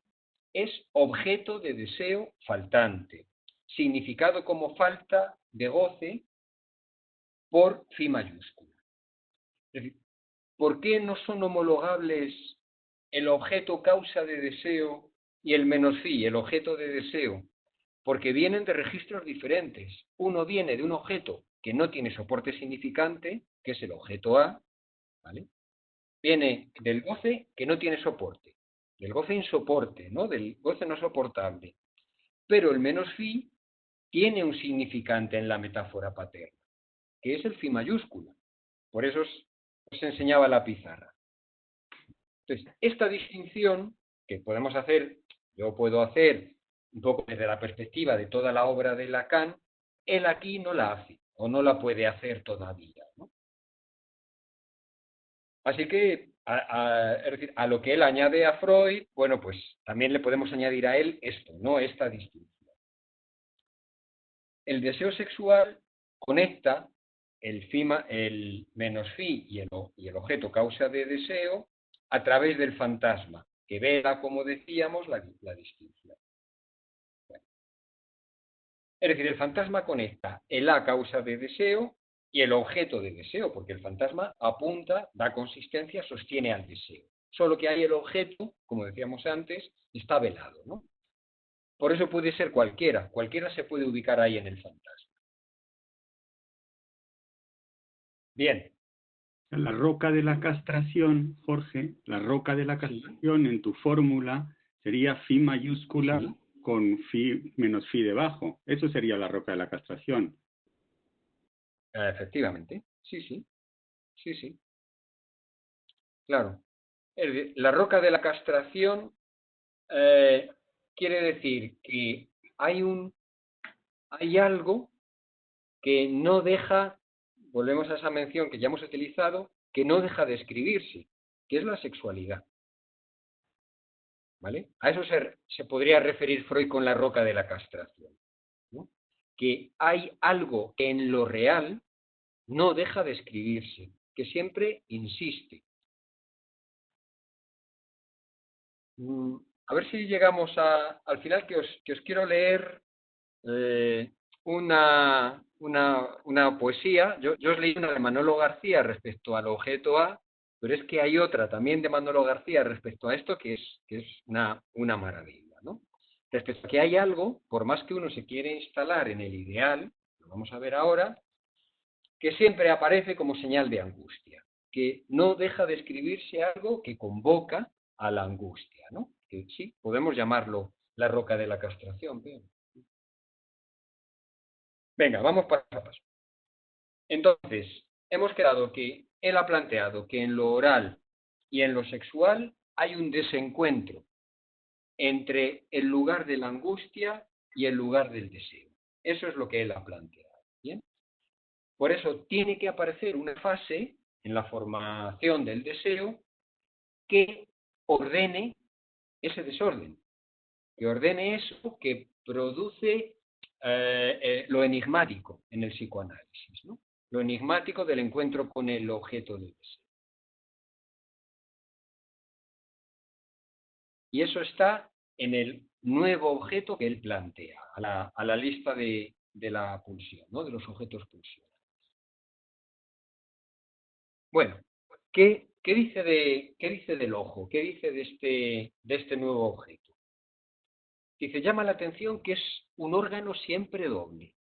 es objeto de deseo faltante, significado como falta de goce por fi mayúscula. Es decir, ¿por qué no son homologables el objeto causa de deseo y el menos fi, el objeto de deseo? Porque vienen de registros diferentes. Uno viene de un objeto que no tiene soporte significante, que es el objeto A, ¿vale? Viene del goce que no tiene soporte, del goce insoporte, ¿no?, del goce no soportable. Pero el menos fi tiene un significante en la metáfora paterna, que es el fi mayúscula. Por eso os enseñaba la pizarra. Entonces, esta distinción que podemos hacer, yo puedo hacer un poco desde la perspectiva de toda la obra de Lacan, él aquí no la hace, o no la puede hacer todavía, ¿no? Así que, es decir, a lo que él añade a Freud, bueno, pues también le podemos añadir a él esto, no esta distinción. El deseo sexual conecta el menos fi y el objeto causa de deseo a través del fantasma, que vela, como decíamos, la distinción. Bueno. Es decir, el fantasma conecta el A causa de deseo y el objeto de deseo, porque el fantasma apunta, da consistencia, sostiene al deseo. Solo que ahí el objeto, como decíamos antes, está velado, ¿no? por eso puede ser cualquiera se puede ubicar ahí en el fantasma. Bien. La roca de la castración, Jorge, la roca de la castración en tu fórmula sería phi mayúscula con phi menos phi debajo. Eso sería la roca de la castración. Efectivamente, sí. Claro. La roca de la castración quiere decir que hay algo que no deja, volvemos a esa mención que ya hemos utilizado, que no deja de escribirse, que es la sexualidad. ¿Vale? A eso se podría referir Freud con la roca de la castración, ¿no? Que hay algo que en lo real no deja de escribirse, que siempre insiste. A ver si llegamos al final, que os quiero leer una poesía. Yo os leí una de Manolo García respecto al objeto A, pero es que hay otra también de Manolo García respecto a esto que es una maravilla, ¿no? Respecto a que hay algo, por más que uno se quiere instalar en el ideal, lo vamos a ver ahora, que siempre aparece como señal de angustia, que no deja de escribirse algo que convoca a la angustia, ¿no? Que sí, podemos llamarlo la roca de la castración. Bien. Venga, vamos paso a paso. Entonces, hemos quedado que él ha planteado que en lo oral y en lo sexual hay un desencuentro entre el lugar de la angustia y el lugar del deseo. Eso es lo que él ha planteado. ¿Bien? Por eso tiene que aparecer una fase en la formación del deseo que ordene ese desorden, que ordene eso que produce lo enigmático en el psicoanálisis, ¿no? Lo enigmático del encuentro con el objeto del deseo. Y eso está en el nuevo objeto que él plantea, a la lista de la pulsión, ¿no? De los objetos pulsionales. Bueno, ¿qué dice del ojo? ¿Qué dice de este nuevo objeto? Dice, llama la atención que es un órgano siempre doble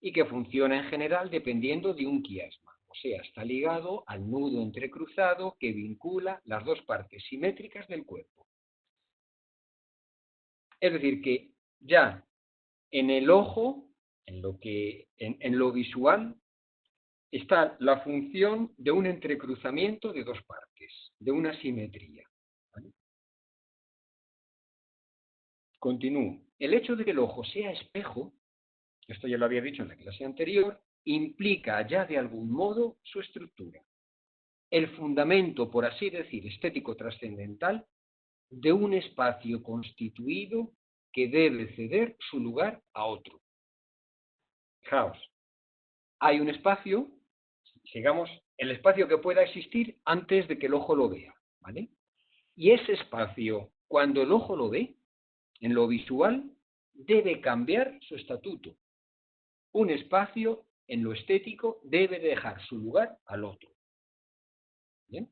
y que funciona en general dependiendo de un quiasma, o sea, está ligado al nudo entrecruzado que vincula las dos partes simétricas del cuerpo. Es decir, que ya en el ojo, en lo visual, está la función de un entrecruzamiento de dos partes, de una simetría. ¿Vale? Continúo. El hecho de que el ojo sea espejo, esto ya lo había dicho en la clase anterior, implica ya de algún modo su estructura. El fundamento, por así decir, estético trascendental de un espacio constituido que debe ceder su lugar a otro. Fijaos, hay un espacio, digamos, el espacio que pueda existir antes de que el ojo lo vea, ¿vale? Y ese espacio, cuando el ojo lo ve, en lo visual, debe cambiar su estatuto. Un espacio, en lo estético, debe dejar su lugar al otro. ¿Bien?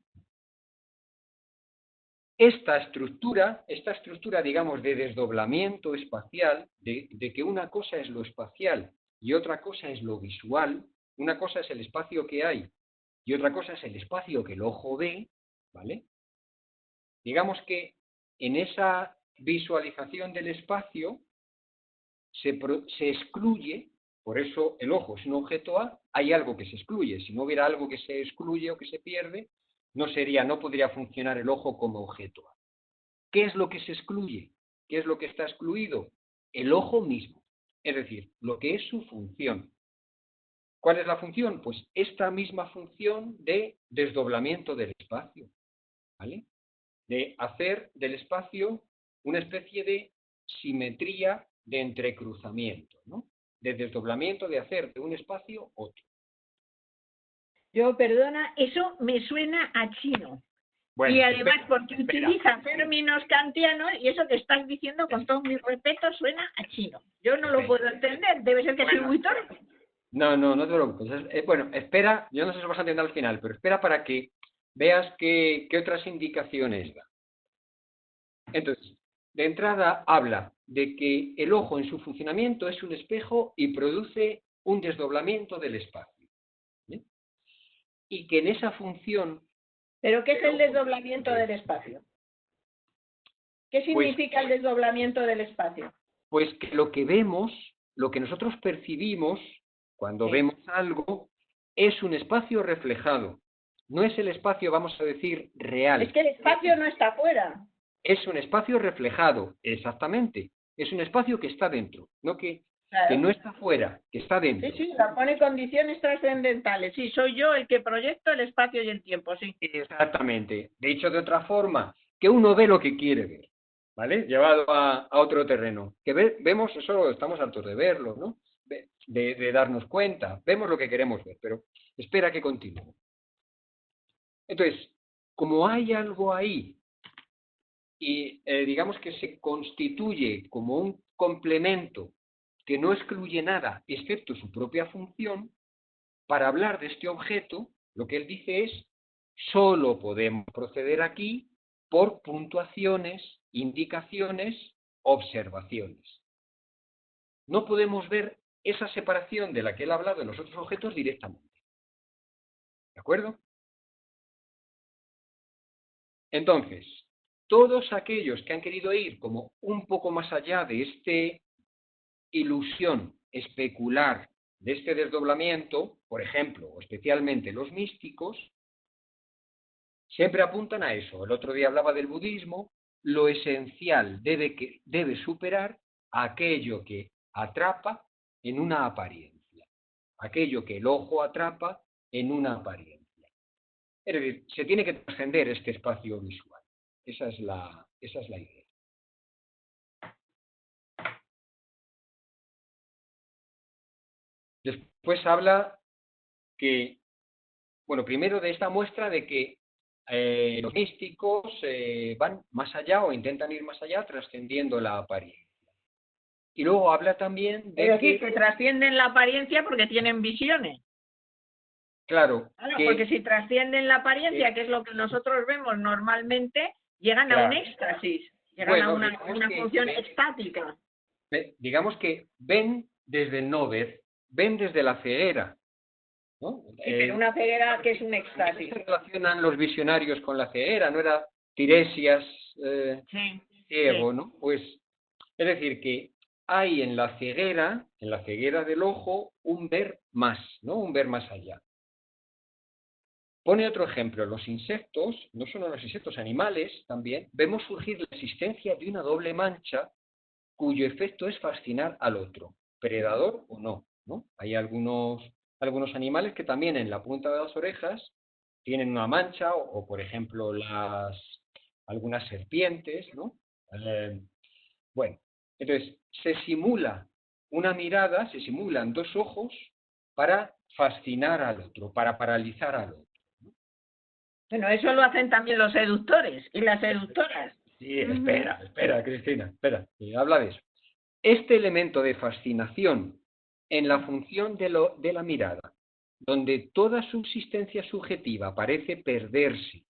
Esta estructura, digamos, de desdoblamiento espacial, de que una cosa es lo espacial y otra cosa es lo visual, una cosa es el espacio que hay y otra cosa es el espacio que el ojo ve, ¿vale? Digamos que en esa visualización del espacio se excluye, por eso el ojo es un objeto A, hay algo que se excluye. Si no hubiera algo que se excluye o que se pierde, no podría funcionar el ojo como objeto A. ¿Qué es lo que se excluye? ¿Qué es lo que está excluido? El ojo mismo, es decir, lo que es su función. ¿Cuál es la función? Pues esta misma función de desdoblamiento del espacio, ¿vale? De hacer del espacio una especie de simetría de entrecruzamiento, ¿no? De desdoblamiento, de hacer de un espacio otro. Yo, perdona, eso me suena a chino. Bueno, y además porque utiliza términos kantianos y eso que estás diciendo, con todo mi respeto, suena a chino. Yo no lo puedo entender, debe ser que soy muy torpe. No te preocupes. Bueno, espera, yo no sé si lo vas a entender al final, pero espera para que veas qué otras indicaciones da. Entonces, de entrada habla de que el ojo en su funcionamiento es un espejo y produce un desdoblamiento del espacio. ¿Bien? Y que en esa función... ¿Pero qué es el desdoblamiento del espacio? ¿Qué significa el desdoblamiento del espacio? Pues que lo que vemos, lo que nosotros percibimos cuando vemos algo, es un espacio reflejado. No es el espacio, vamos a decir, real. Es que el espacio no está afuera. Es un espacio reflejado, exactamente. Es un espacio que está dentro, no que no está afuera, que está dentro. Sí, la pone condiciones trascendentales. Sí, soy yo el que proyecto el espacio y el tiempo, sí. Exactamente. De hecho, de otra forma, que uno ve lo que quiere ver, ¿vale? Llevado a otro terreno. Que vemos, eso estamos hartos de verlo, ¿no? De darnos cuenta. Vemos lo que queremos ver, pero espera que continúe. Entonces, como hay algo ahí, y digamos que se constituye como un complemento que no excluye nada excepto su propia función, para hablar de este objeto, lo que él dice es, solo podemos proceder aquí por puntuaciones, indicaciones, observaciones. No podemos ver esa separación de la que él ha hablado en los otros objetos directamente. ¿De acuerdo? Entonces, todos aquellos que han querido ir como un poco más allá de esta ilusión especular, de este desdoblamiento, por ejemplo, o especialmente los místicos, siempre apuntan a eso. El otro día hablaba del budismo, lo esencial debe superar aquello que atrapa en una apariencia, aquello que el ojo atrapa en una apariencia. Es decir, se tiene que trascender este espacio visual. Esa es la idea. Después habla que, bueno, primero de esta muestra de que los místicos van más allá o intentan ir más allá trascendiendo la apariencia. Y luego habla también de que trascienden la apariencia porque tienen visiones. Claro. Porque si trascienden la apariencia, que es lo que nosotros vemos normalmente, llegan a un éxtasis, llegan a una función estática. Digamos que ven desde el no ver, ven desde la ceguera, ¿no? Pero una ceguera que es un éxtasis. Se relacionan los visionarios con la ceguera, no era Tiresias ciego, ¿no? Pues, es decir, que hay en la ceguera del ojo, un ver más, ¿no? Un ver más allá. Pone otro ejemplo, los insectos, no solo los insectos, animales también, vemos surgir la existencia de una doble mancha cuyo efecto es fascinar al otro, predador o no, ¿no? Hay algunos animales que también en la punta de las orejas tienen una mancha, o por ejemplo algunas serpientes, ¿no? Bueno, entonces se simula una mirada, se simulan dos ojos para fascinar al otro, para paralizar al otro. Bueno, eso lo hacen también los seductores y las seductoras. Sí, espera, Cristina, espera, habla de eso. Este elemento de fascinación en la función de la mirada, donde toda subsistencia subjetiva parece perderse,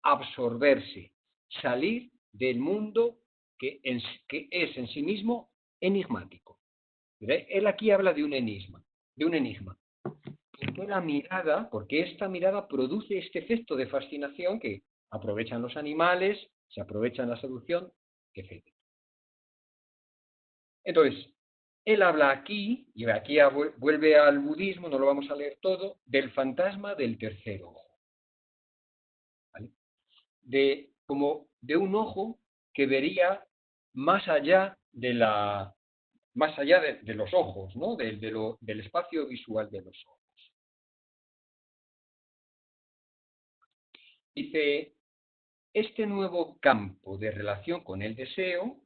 absorberse, salir del mundo que es en sí mismo enigmático. Él aquí habla de un enigma. Porque esta mirada produce este efecto de fascinación que aprovechan los animales, se aprovechan la seducción, etc. Entonces, él habla aquí, y aquí vuelve al budismo, no lo vamos a leer todo, del fantasma del tercer ojo. ¿Vale? Como de un ojo que vería más allá de los ojos, ¿no? Del espacio visual de los ojos. Dice, este nuevo campo de relación con el deseo,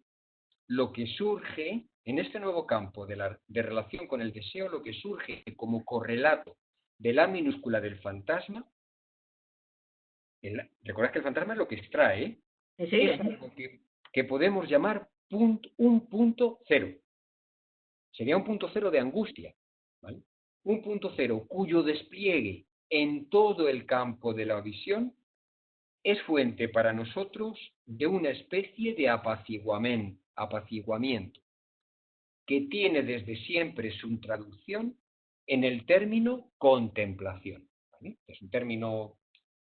lo que surge, en este nuevo campo de relación con el deseo, lo que surge como correlato de la minúscula del fantasma, recordad que el fantasma es lo que extrae, es algo que podemos llamar un punto cero. Sería un punto cero de angustia, ¿vale? Un punto cero cuyo despliegue en todo el campo de la visión es fuente para nosotros de una especie de apaciguamiento que tiene desde siempre su traducción en el término contemplación. ¿Vale? Es un término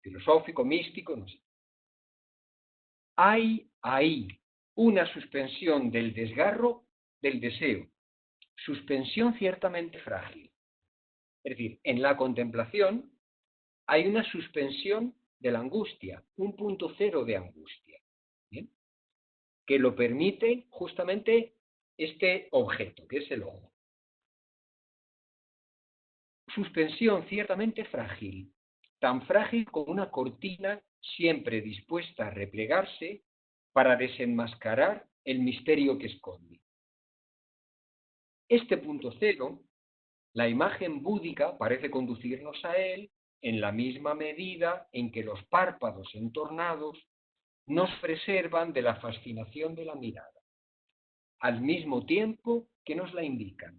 filosófico, místico, no sé. Hay ahí una suspensión del desgarro del deseo, suspensión ciertamente frágil. Es decir, en la contemplación hay una suspensión de la angustia, un punto cero de angustia, ¿bien? Que lo permite justamente este objeto, que es el ojo. Suspensión ciertamente frágil, tan frágil como una cortina siempre dispuesta a replegarse para desenmascarar el misterio que esconde. Este punto cero, la imagen búdica parece conducirnos a él en la misma medida en que los párpados entornados nos preservan de la fascinación de la mirada, al mismo tiempo que nos la indican.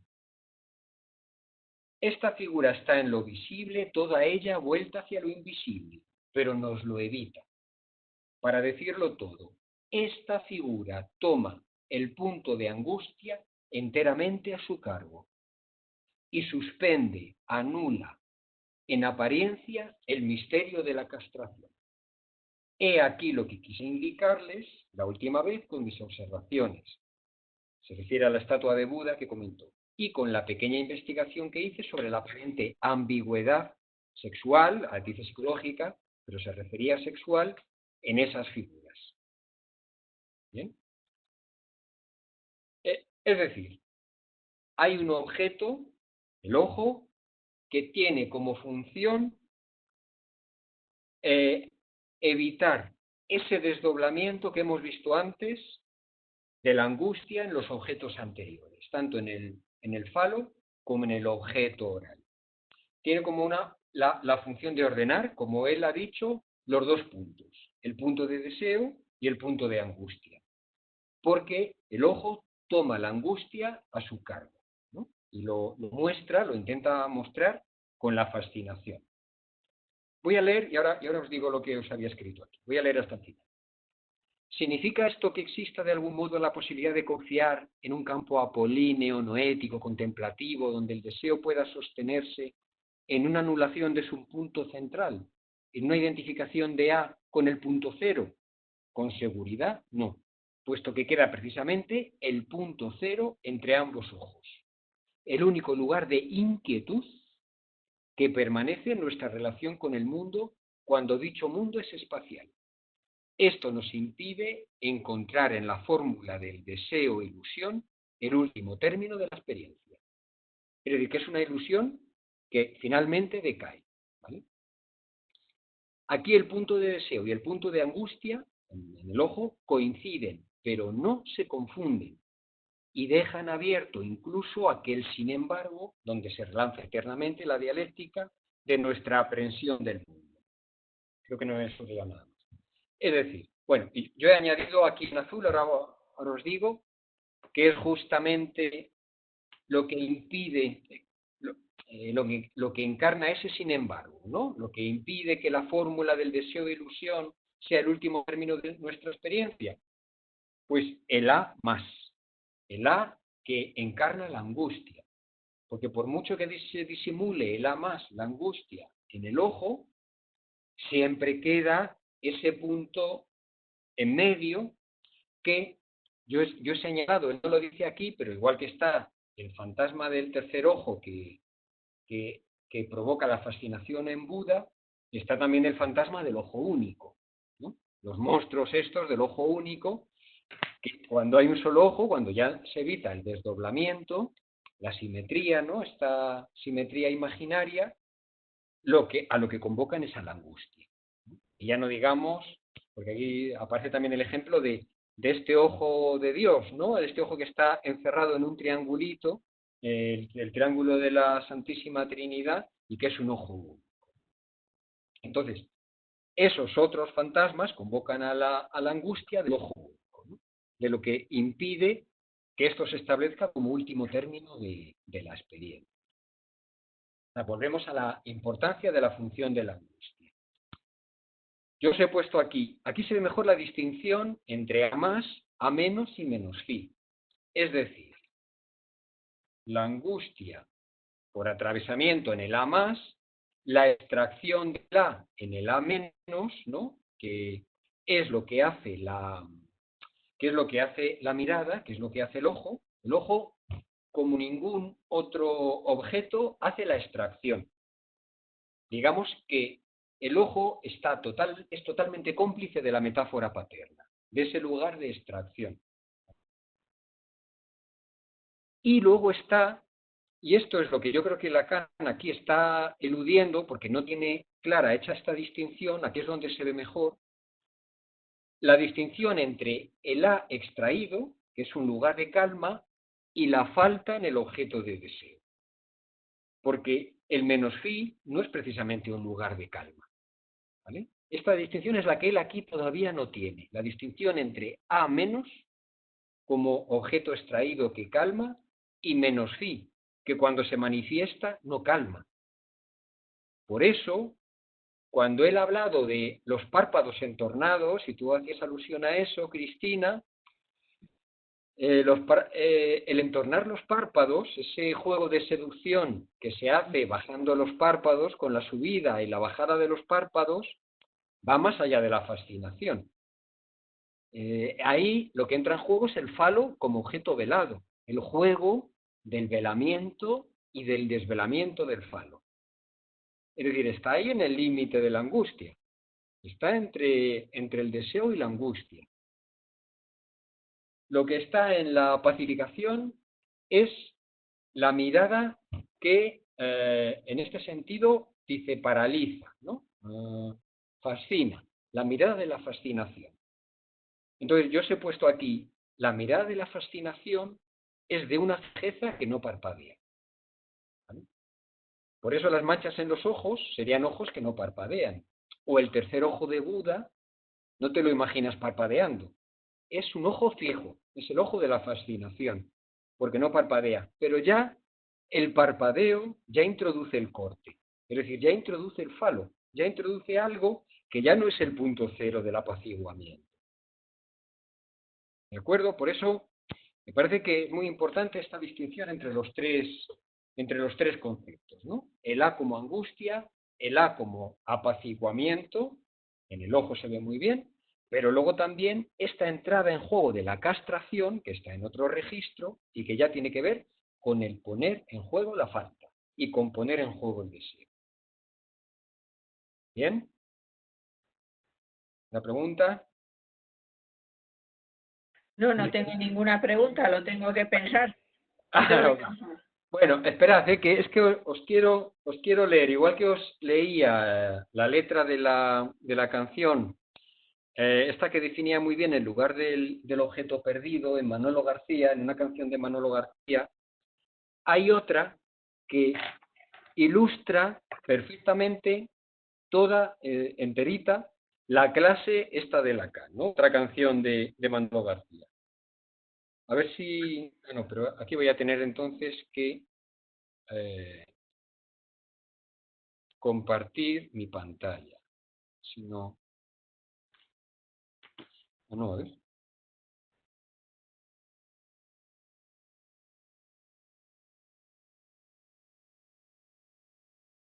Esta figura está en lo visible, toda ella vuelta hacia lo invisible, pero nos lo evita. Para decirlo todo, esta figura toma el punto de angustia enteramente a su cargo y suspende, anula, en apariencia, el misterio de la castración. He aquí lo que quise indicarles la última vez con mis observaciones. Se refiere a la estatua de Buda que comentó, y con la pequeña investigación que hice sobre la aparente ambigüedad sexual, dice psicológica, pero se refería a sexual en esas figuras. ¿Bien? Es decir, hay un objeto, el ojo, que tiene como función evitar ese desdoblamiento que hemos visto antes de la angustia en los objetos anteriores, tanto en el falo como en el objeto oral. Tiene como la función de ordenar, como él ha dicho, los dos puntos, el punto de deseo y el punto de angustia, porque el ojo toma la angustia a su cargo, ¿no? Y lo muestra, lo intenta mostrar con la fascinación. Voy a leer, y ahora os digo lo que os había escrito aquí. Voy a leer hasta el final. ¿Significa esto que exista de algún modo la posibilidad de confiar en un campo apolíneo, noético, contemplativo, donde el deseo pueda sostenerse en una anulación de su punto central, en una identificación de A con el punto cero? Con seguridad, no, puesto que queda precisamente el punto cero entre ambos ojos, el único lugar de inquietud que permanece en nuestra relación con el mundo cuando dicho mundo es espacial. Esto nos impide encontrar en la fórmula del deseo-ilusión el último término de la experiencia. Es decir, que es una ilusión que finalmente decae, ¿vale? Aquí el punto de deseo y el punto de angustia, en el ojo, coinciden, pero no se confunden y dejan abierto incluso aquel sin embargo, donde se relanza eternamente la dialéctica de nuestra aprehensión del mundo. Creo que no es sobre nada más. Es decir, bueno, yo he añadido aquí en azul, ahora os digo, que es justamente lo que impide, lo que encarna ese sin embargo, ¿no? Lo que impide que la fórmula del deseo de ilusión sea el último término de nuestra experiencia. Pues el A más, el A que encarna la angustia. Porque por mucho que se disimule el A más, la angustia, en el ojo, siempre queda ese punto en medio que yo he señalado, él no lo dice aquí, pero igual que está el fantasma del tercer ojo que provoca la fascinación en Buda, está también el fantasma del ojo único, ¿no? Los monstruos estos del ojo único, que cuando hay un solo ojo, cuando ya se evita el desdoblamiento, la simetría, ¿no? Esta simetría imaginaria, a lo que convocan es a la angustia. Y ya no digamos, porque aquí aparece también el ejemplo de este ojo de Dios, ¿no? Este ojo que está encerrado en un triangulito, el triángulo de la Santísima Trinidad, y que es un ojo único. Entonces, esos otros fantasmas convocan a la angustia del ojo único, ¿no? De lo que impide que esto se establezca como último término de la experiencia. Volvemos a la importancia de la función de la angustia. yo os he puesto aquí se ve mejor la distinción entre A más, A menos y menos phi. Es decir, la angustia por atravesamiento en el A más, la extracción del A en el A menos, ¿no? Que es lo que hace la mirada, que es lo que hace el ojo. El ojo, como ningún otro objeto, hace la extracción. Digamos que el ojo es totalmente cómplice de la metáfora paterna, de ese lugar de extracción. Y luego está, y esto es lo que yo creo que Lacan aquí está eludiendo, porque no tiene clara hecha esta distinción, aquí es donde se ve mejor, la distinción entre el A extraído, que es un lugar de calma, y la falta en el objeto de deseo. Porque el menos phi no es precisamente un lugar de calma, ¿vale? Esta distinción es la que él aquí todavía no tiene, la distinción entre A menos, como objeto extraído que calma, y menos phi, que cuando se manifiesta no calma. Por eso, cuando él ha hablado de los párpados entornados, y tú hacías alusión a eso, Cristina, el entornar los párpados, ese juego de seducción que se hace bajando los párpados, con la subida y la bajada de los párpados, va más allá de la fascinación. Ahí lo que entra en juego es el falo como objeto velado, el juego del velamiento y del desvelamiento del falo. Es decir, está ahí en el límite de la angustia, está entre el deseo y la angustia. Lo que está en la pacificación es la mirada que, en este sentido, dice paraliza, ¿no? Fascina, la mirada de la fascinación. Entonces, yo os he puesto aquí, la mirada de la fascinación es de una fijeza que no parpadea. ¿Vale? Por eso las manchas en los ojos serían ojos que no parpadean. O el tercer ojo de Buda, no te lo imaginas parpadeando. Es un ojo fijo, es el ojo de la fascinación, porque no parpadea. Pero ya el parpadeo ya introduce el corte, es decir, ya introduce el falo, ya introduce algo que ya no es el punto cero del apaciguamiento. ¿De acuerdo? Por eso me parece que es muy importante esta distinción entre los tres conceptos, ¿no? El A como angustia, el A como apaciguamiento, en el ojo se ve muy bien, pero luego también esta entrada en juego de la castración, que está en otro registro y que ya tiene que ver con el poner en juego la falta y con poner en juego el deseo. ¿Bien? ¿La pregunta? No tengo ninguna pregunta, lo tengo que pensar. Bueno, esperad, que es que os quiero leer, igual que os leía la letra de la canción, esta que definía muy bien el lugar del objeto perdido en Manolo García, en una canción de Manolo García, hay otra que ilustra perfectamente toda, enterita, la clase esta de Lacan, ¿no? Otra canción de Manolo García. A ver si... Bueno, pero aquí voy a tener entonces que compartir mi pantalla. Si no... No, a ver.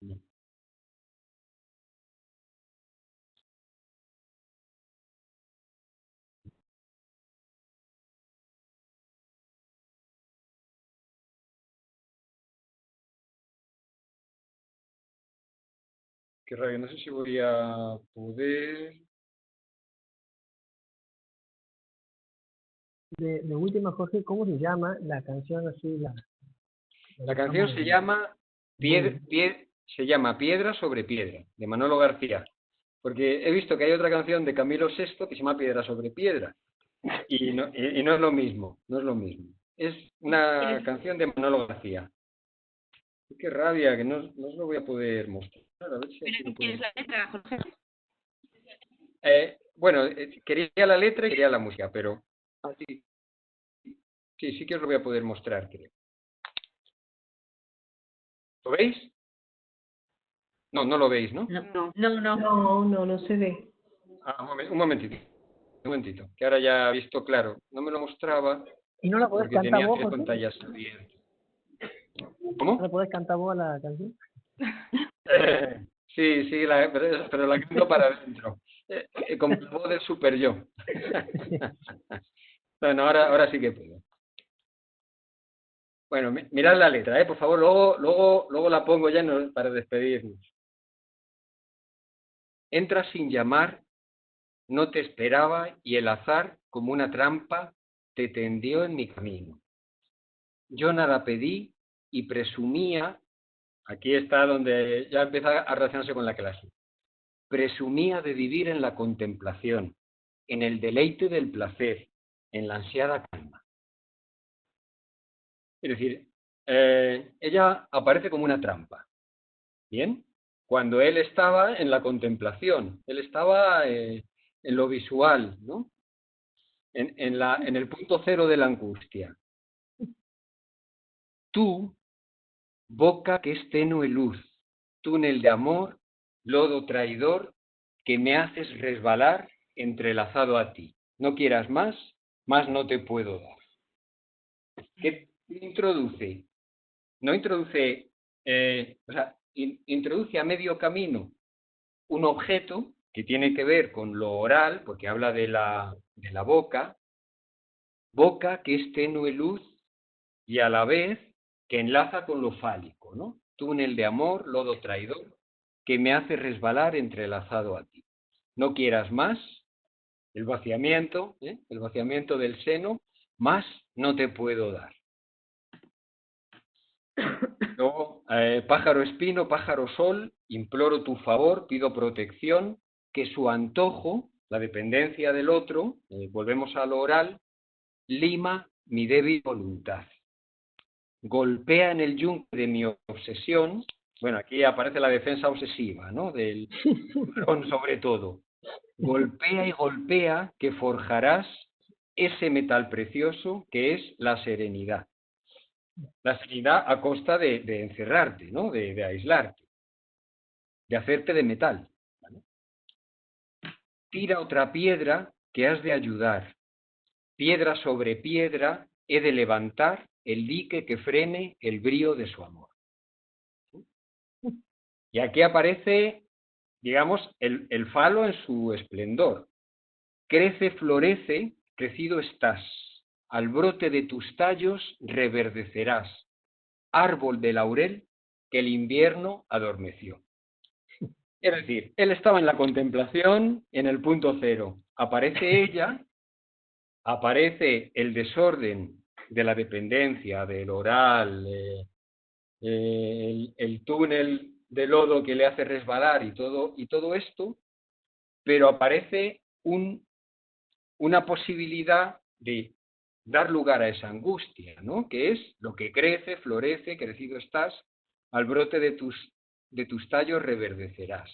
No. Qué rabia, no sé si voy a poder... De última, Jorge, ¿cómo se llama la canción así? La canción se llama Piedra sobre Piedra, de Manolo García. Porque he visto que hay otra canción de Camilo VI que se llama Piedra sobre Piedra. Y no es lo mismo, no es lo mismo. Es una canción de Manolo García. Qué rabia, que no os lo voy a poder mostrar. A ver si ¿Quién es la letra, Jorge? Bueno, quería la letra y quería la música, pero... Sí que os lo voy a poder mostrar, creo. ¿Lo veis? No lo veis, ¿no? No se ve. Un momentito, que ahora ya he visto claro. No me lo mostraba. ¿Y no la podés porque cantar tenía vos, tres Jorge? pantallas abiertas. ¿Cómo? ¿No la podés cantar vos la canción? Sí, pero la canto para adentro. Como el voz del super yo. Bueno, ahora sí que puedo. Bueno, mirad la letra, por favor, luego la pongo ya para despedirnos. Entras sin llamar, no te esperaba y el azar, como una trampa, te tendió en mi camino. Yo nada pedí y presumía, aquí está donde ya empieza a relacionarse con la clase, presumía de vivir en la contemplación, en el deleite del placer, en la ansiada calma. Es decir, ella aparece como una trampa, ¿bien? Cuando él estaba en la contemplación, él estaba en lo visual, ¿no? En el punto cero de la angustia. Tú, boca que es tenue luz, túnel de amor, lodo traidor, que me haces resbalar entrelazado a ti. No quieras más no te puedo dar. ¿Qué introduce? No introduce, introduce a medio camino un objeto que tiene que ver con lo oral, porque habla de la boca que es tenue luz y a la vez que enlaza con lo fálico, ¿no? Túnel de amor, lodo traidor, que me hace resbalar entrelazado a ti. No quieras más, el vaciamiento del seno, más no te puedo dar. Luego, pájaro espino, pájaro sol, imploro tu favor, pido protección, que su antojo, la dependencia del otro, volvemos a lo oral, lima mi débil voluntad. Golpea en el yunque de mi obsesión, bueno, aquí aparece la defensa obsesiva, ¿no? Del sobre todo. Golpea y golpea que forjarás ese metal precioso que es la serenidad. La serenidad a costa de encerrarte, ¿no? De aislarte, de hacerte de metal. ¿Vale? Tira otra piedra que has de ayudar. Piedra sobre piedra he de levantar el dique que frene el brío de su amor. Y aquí aparece, digamos, el falo en su esplendor. Crece, florece, crecido estás. Al brote de tus tallos reverdecerás. Árbol de laurel que el invierno adormeció. Es decir, él estaba en la contemplación, en el punto cero. Aparece ella, aparece el desorden de la dependencia, del oral, el túnel de lodo que le hace resbalar y todo esto, pero aparece una posibilidad de dar lugar a esa angustia, ¿no? Que es lo que crece, florece, crecido estás, al brote de tus tallos reverdecerás.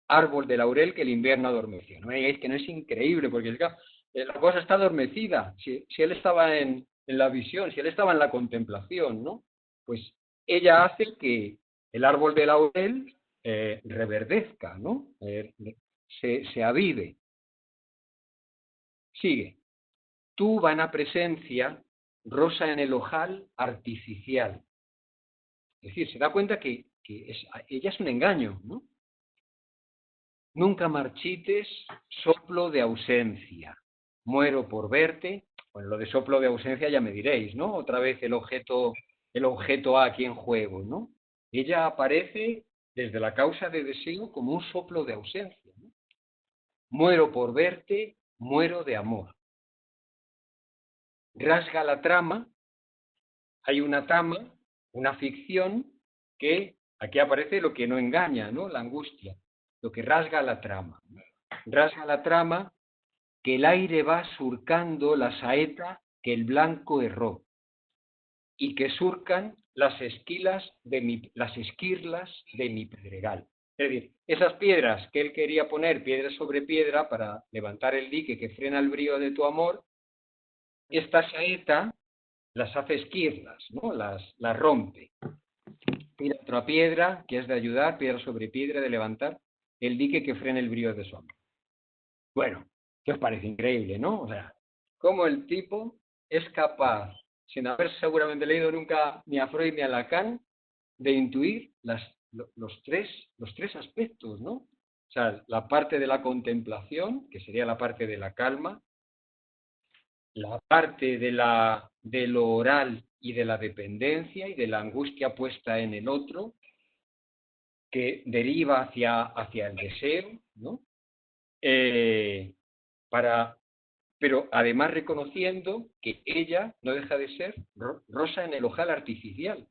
Árbol de laurel que el invierno adormeció. No me digáis que no es increíble, porque la cosa está adormecida. Si él estaba en la visión, si él estaba en la contemplación, ¿no? Pues ella hace que el árbol de laurel reverdezca, ¿no? Se avive. Sigue. Tu vana presencia, rosa en el ojal artificial. Es decir, se da cuenta que ella es un engaño, ¿no? Nunca marchites, soplo de ausencia. Muero por verte. Bueno, lo de soplo de ausencia ya me diréis, ¿no? Otra vez el objeto A aquí en juego, ¿no? Ella aparece desde la causa de deseo como un soplo de ausencia, ¿no? Muero por verte, muero de amor. Rasga la trama, hay una trama, una ficción, que aquí aparece lo que no engaña, ¿no? La angustia, lo que rasga la trama. Rasga la trama, que el aire va surcando la saeta que el blanco erró, y que surcan las esquirlas de mi pedregal. Es decir, esas piedras que él quería poner, piedra sobre piedra, para levantar el dique que frena el brío de tu amor, esta saeta las hace esquirlas, ¿no? Las rompe. Tira otra piedra que has de ayudar, piedra sobre piedra, de levantar el dique que frena el brío de su amor. Bueno, ¿qué os parece? Increíble, ¿no? O sea, cómo el tipo es capaz, sin haber seguramente leído nunca ni a Freud ni a Lacan, de intuir los tres aspectos, ¿no? O sea, la parte de la contemplación, que sería la parte de la calma, la parte de lo oral y de la dependencia y de la angustia puesta en el otro, que deriva hacia el deseo, ¿no? Pero además reconociendo que ella no deja de ser rosa en el ojal artificial,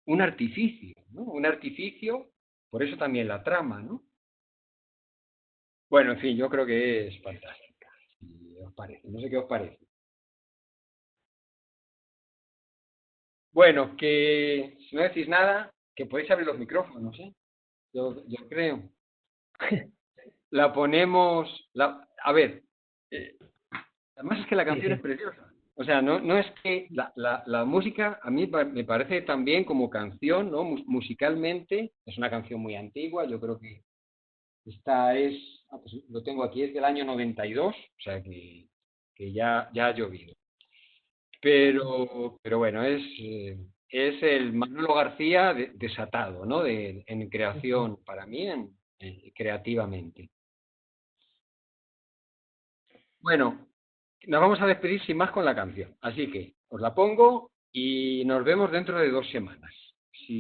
un artificio, ¿no? Un artificio, por eso también la trama, ¿no? Bueno, en fin, yo creo que es fantástica, si os parece, no sé qué os parece. Bueno, que si no decís nada, que podéis abrir los micrófonos, ¿eh? Yo creo. La ponemos, a ver, además es que la canción es preciosa. O sea, no es que la música a mí me parece también como canción, ¿no? Musicalmente, es una canción muy antigua, yo creo que esta es, pues lo tengo aquí, es del año 92, o sea que ya ha llovido. Pero bueno, es el Manolo García desatado, ¿no? En creación, para mí, creativamente. Bueno, nos vamos a despedir sin más con la canción. Así que os la pongo y nos vemos dentro de 2 semanas.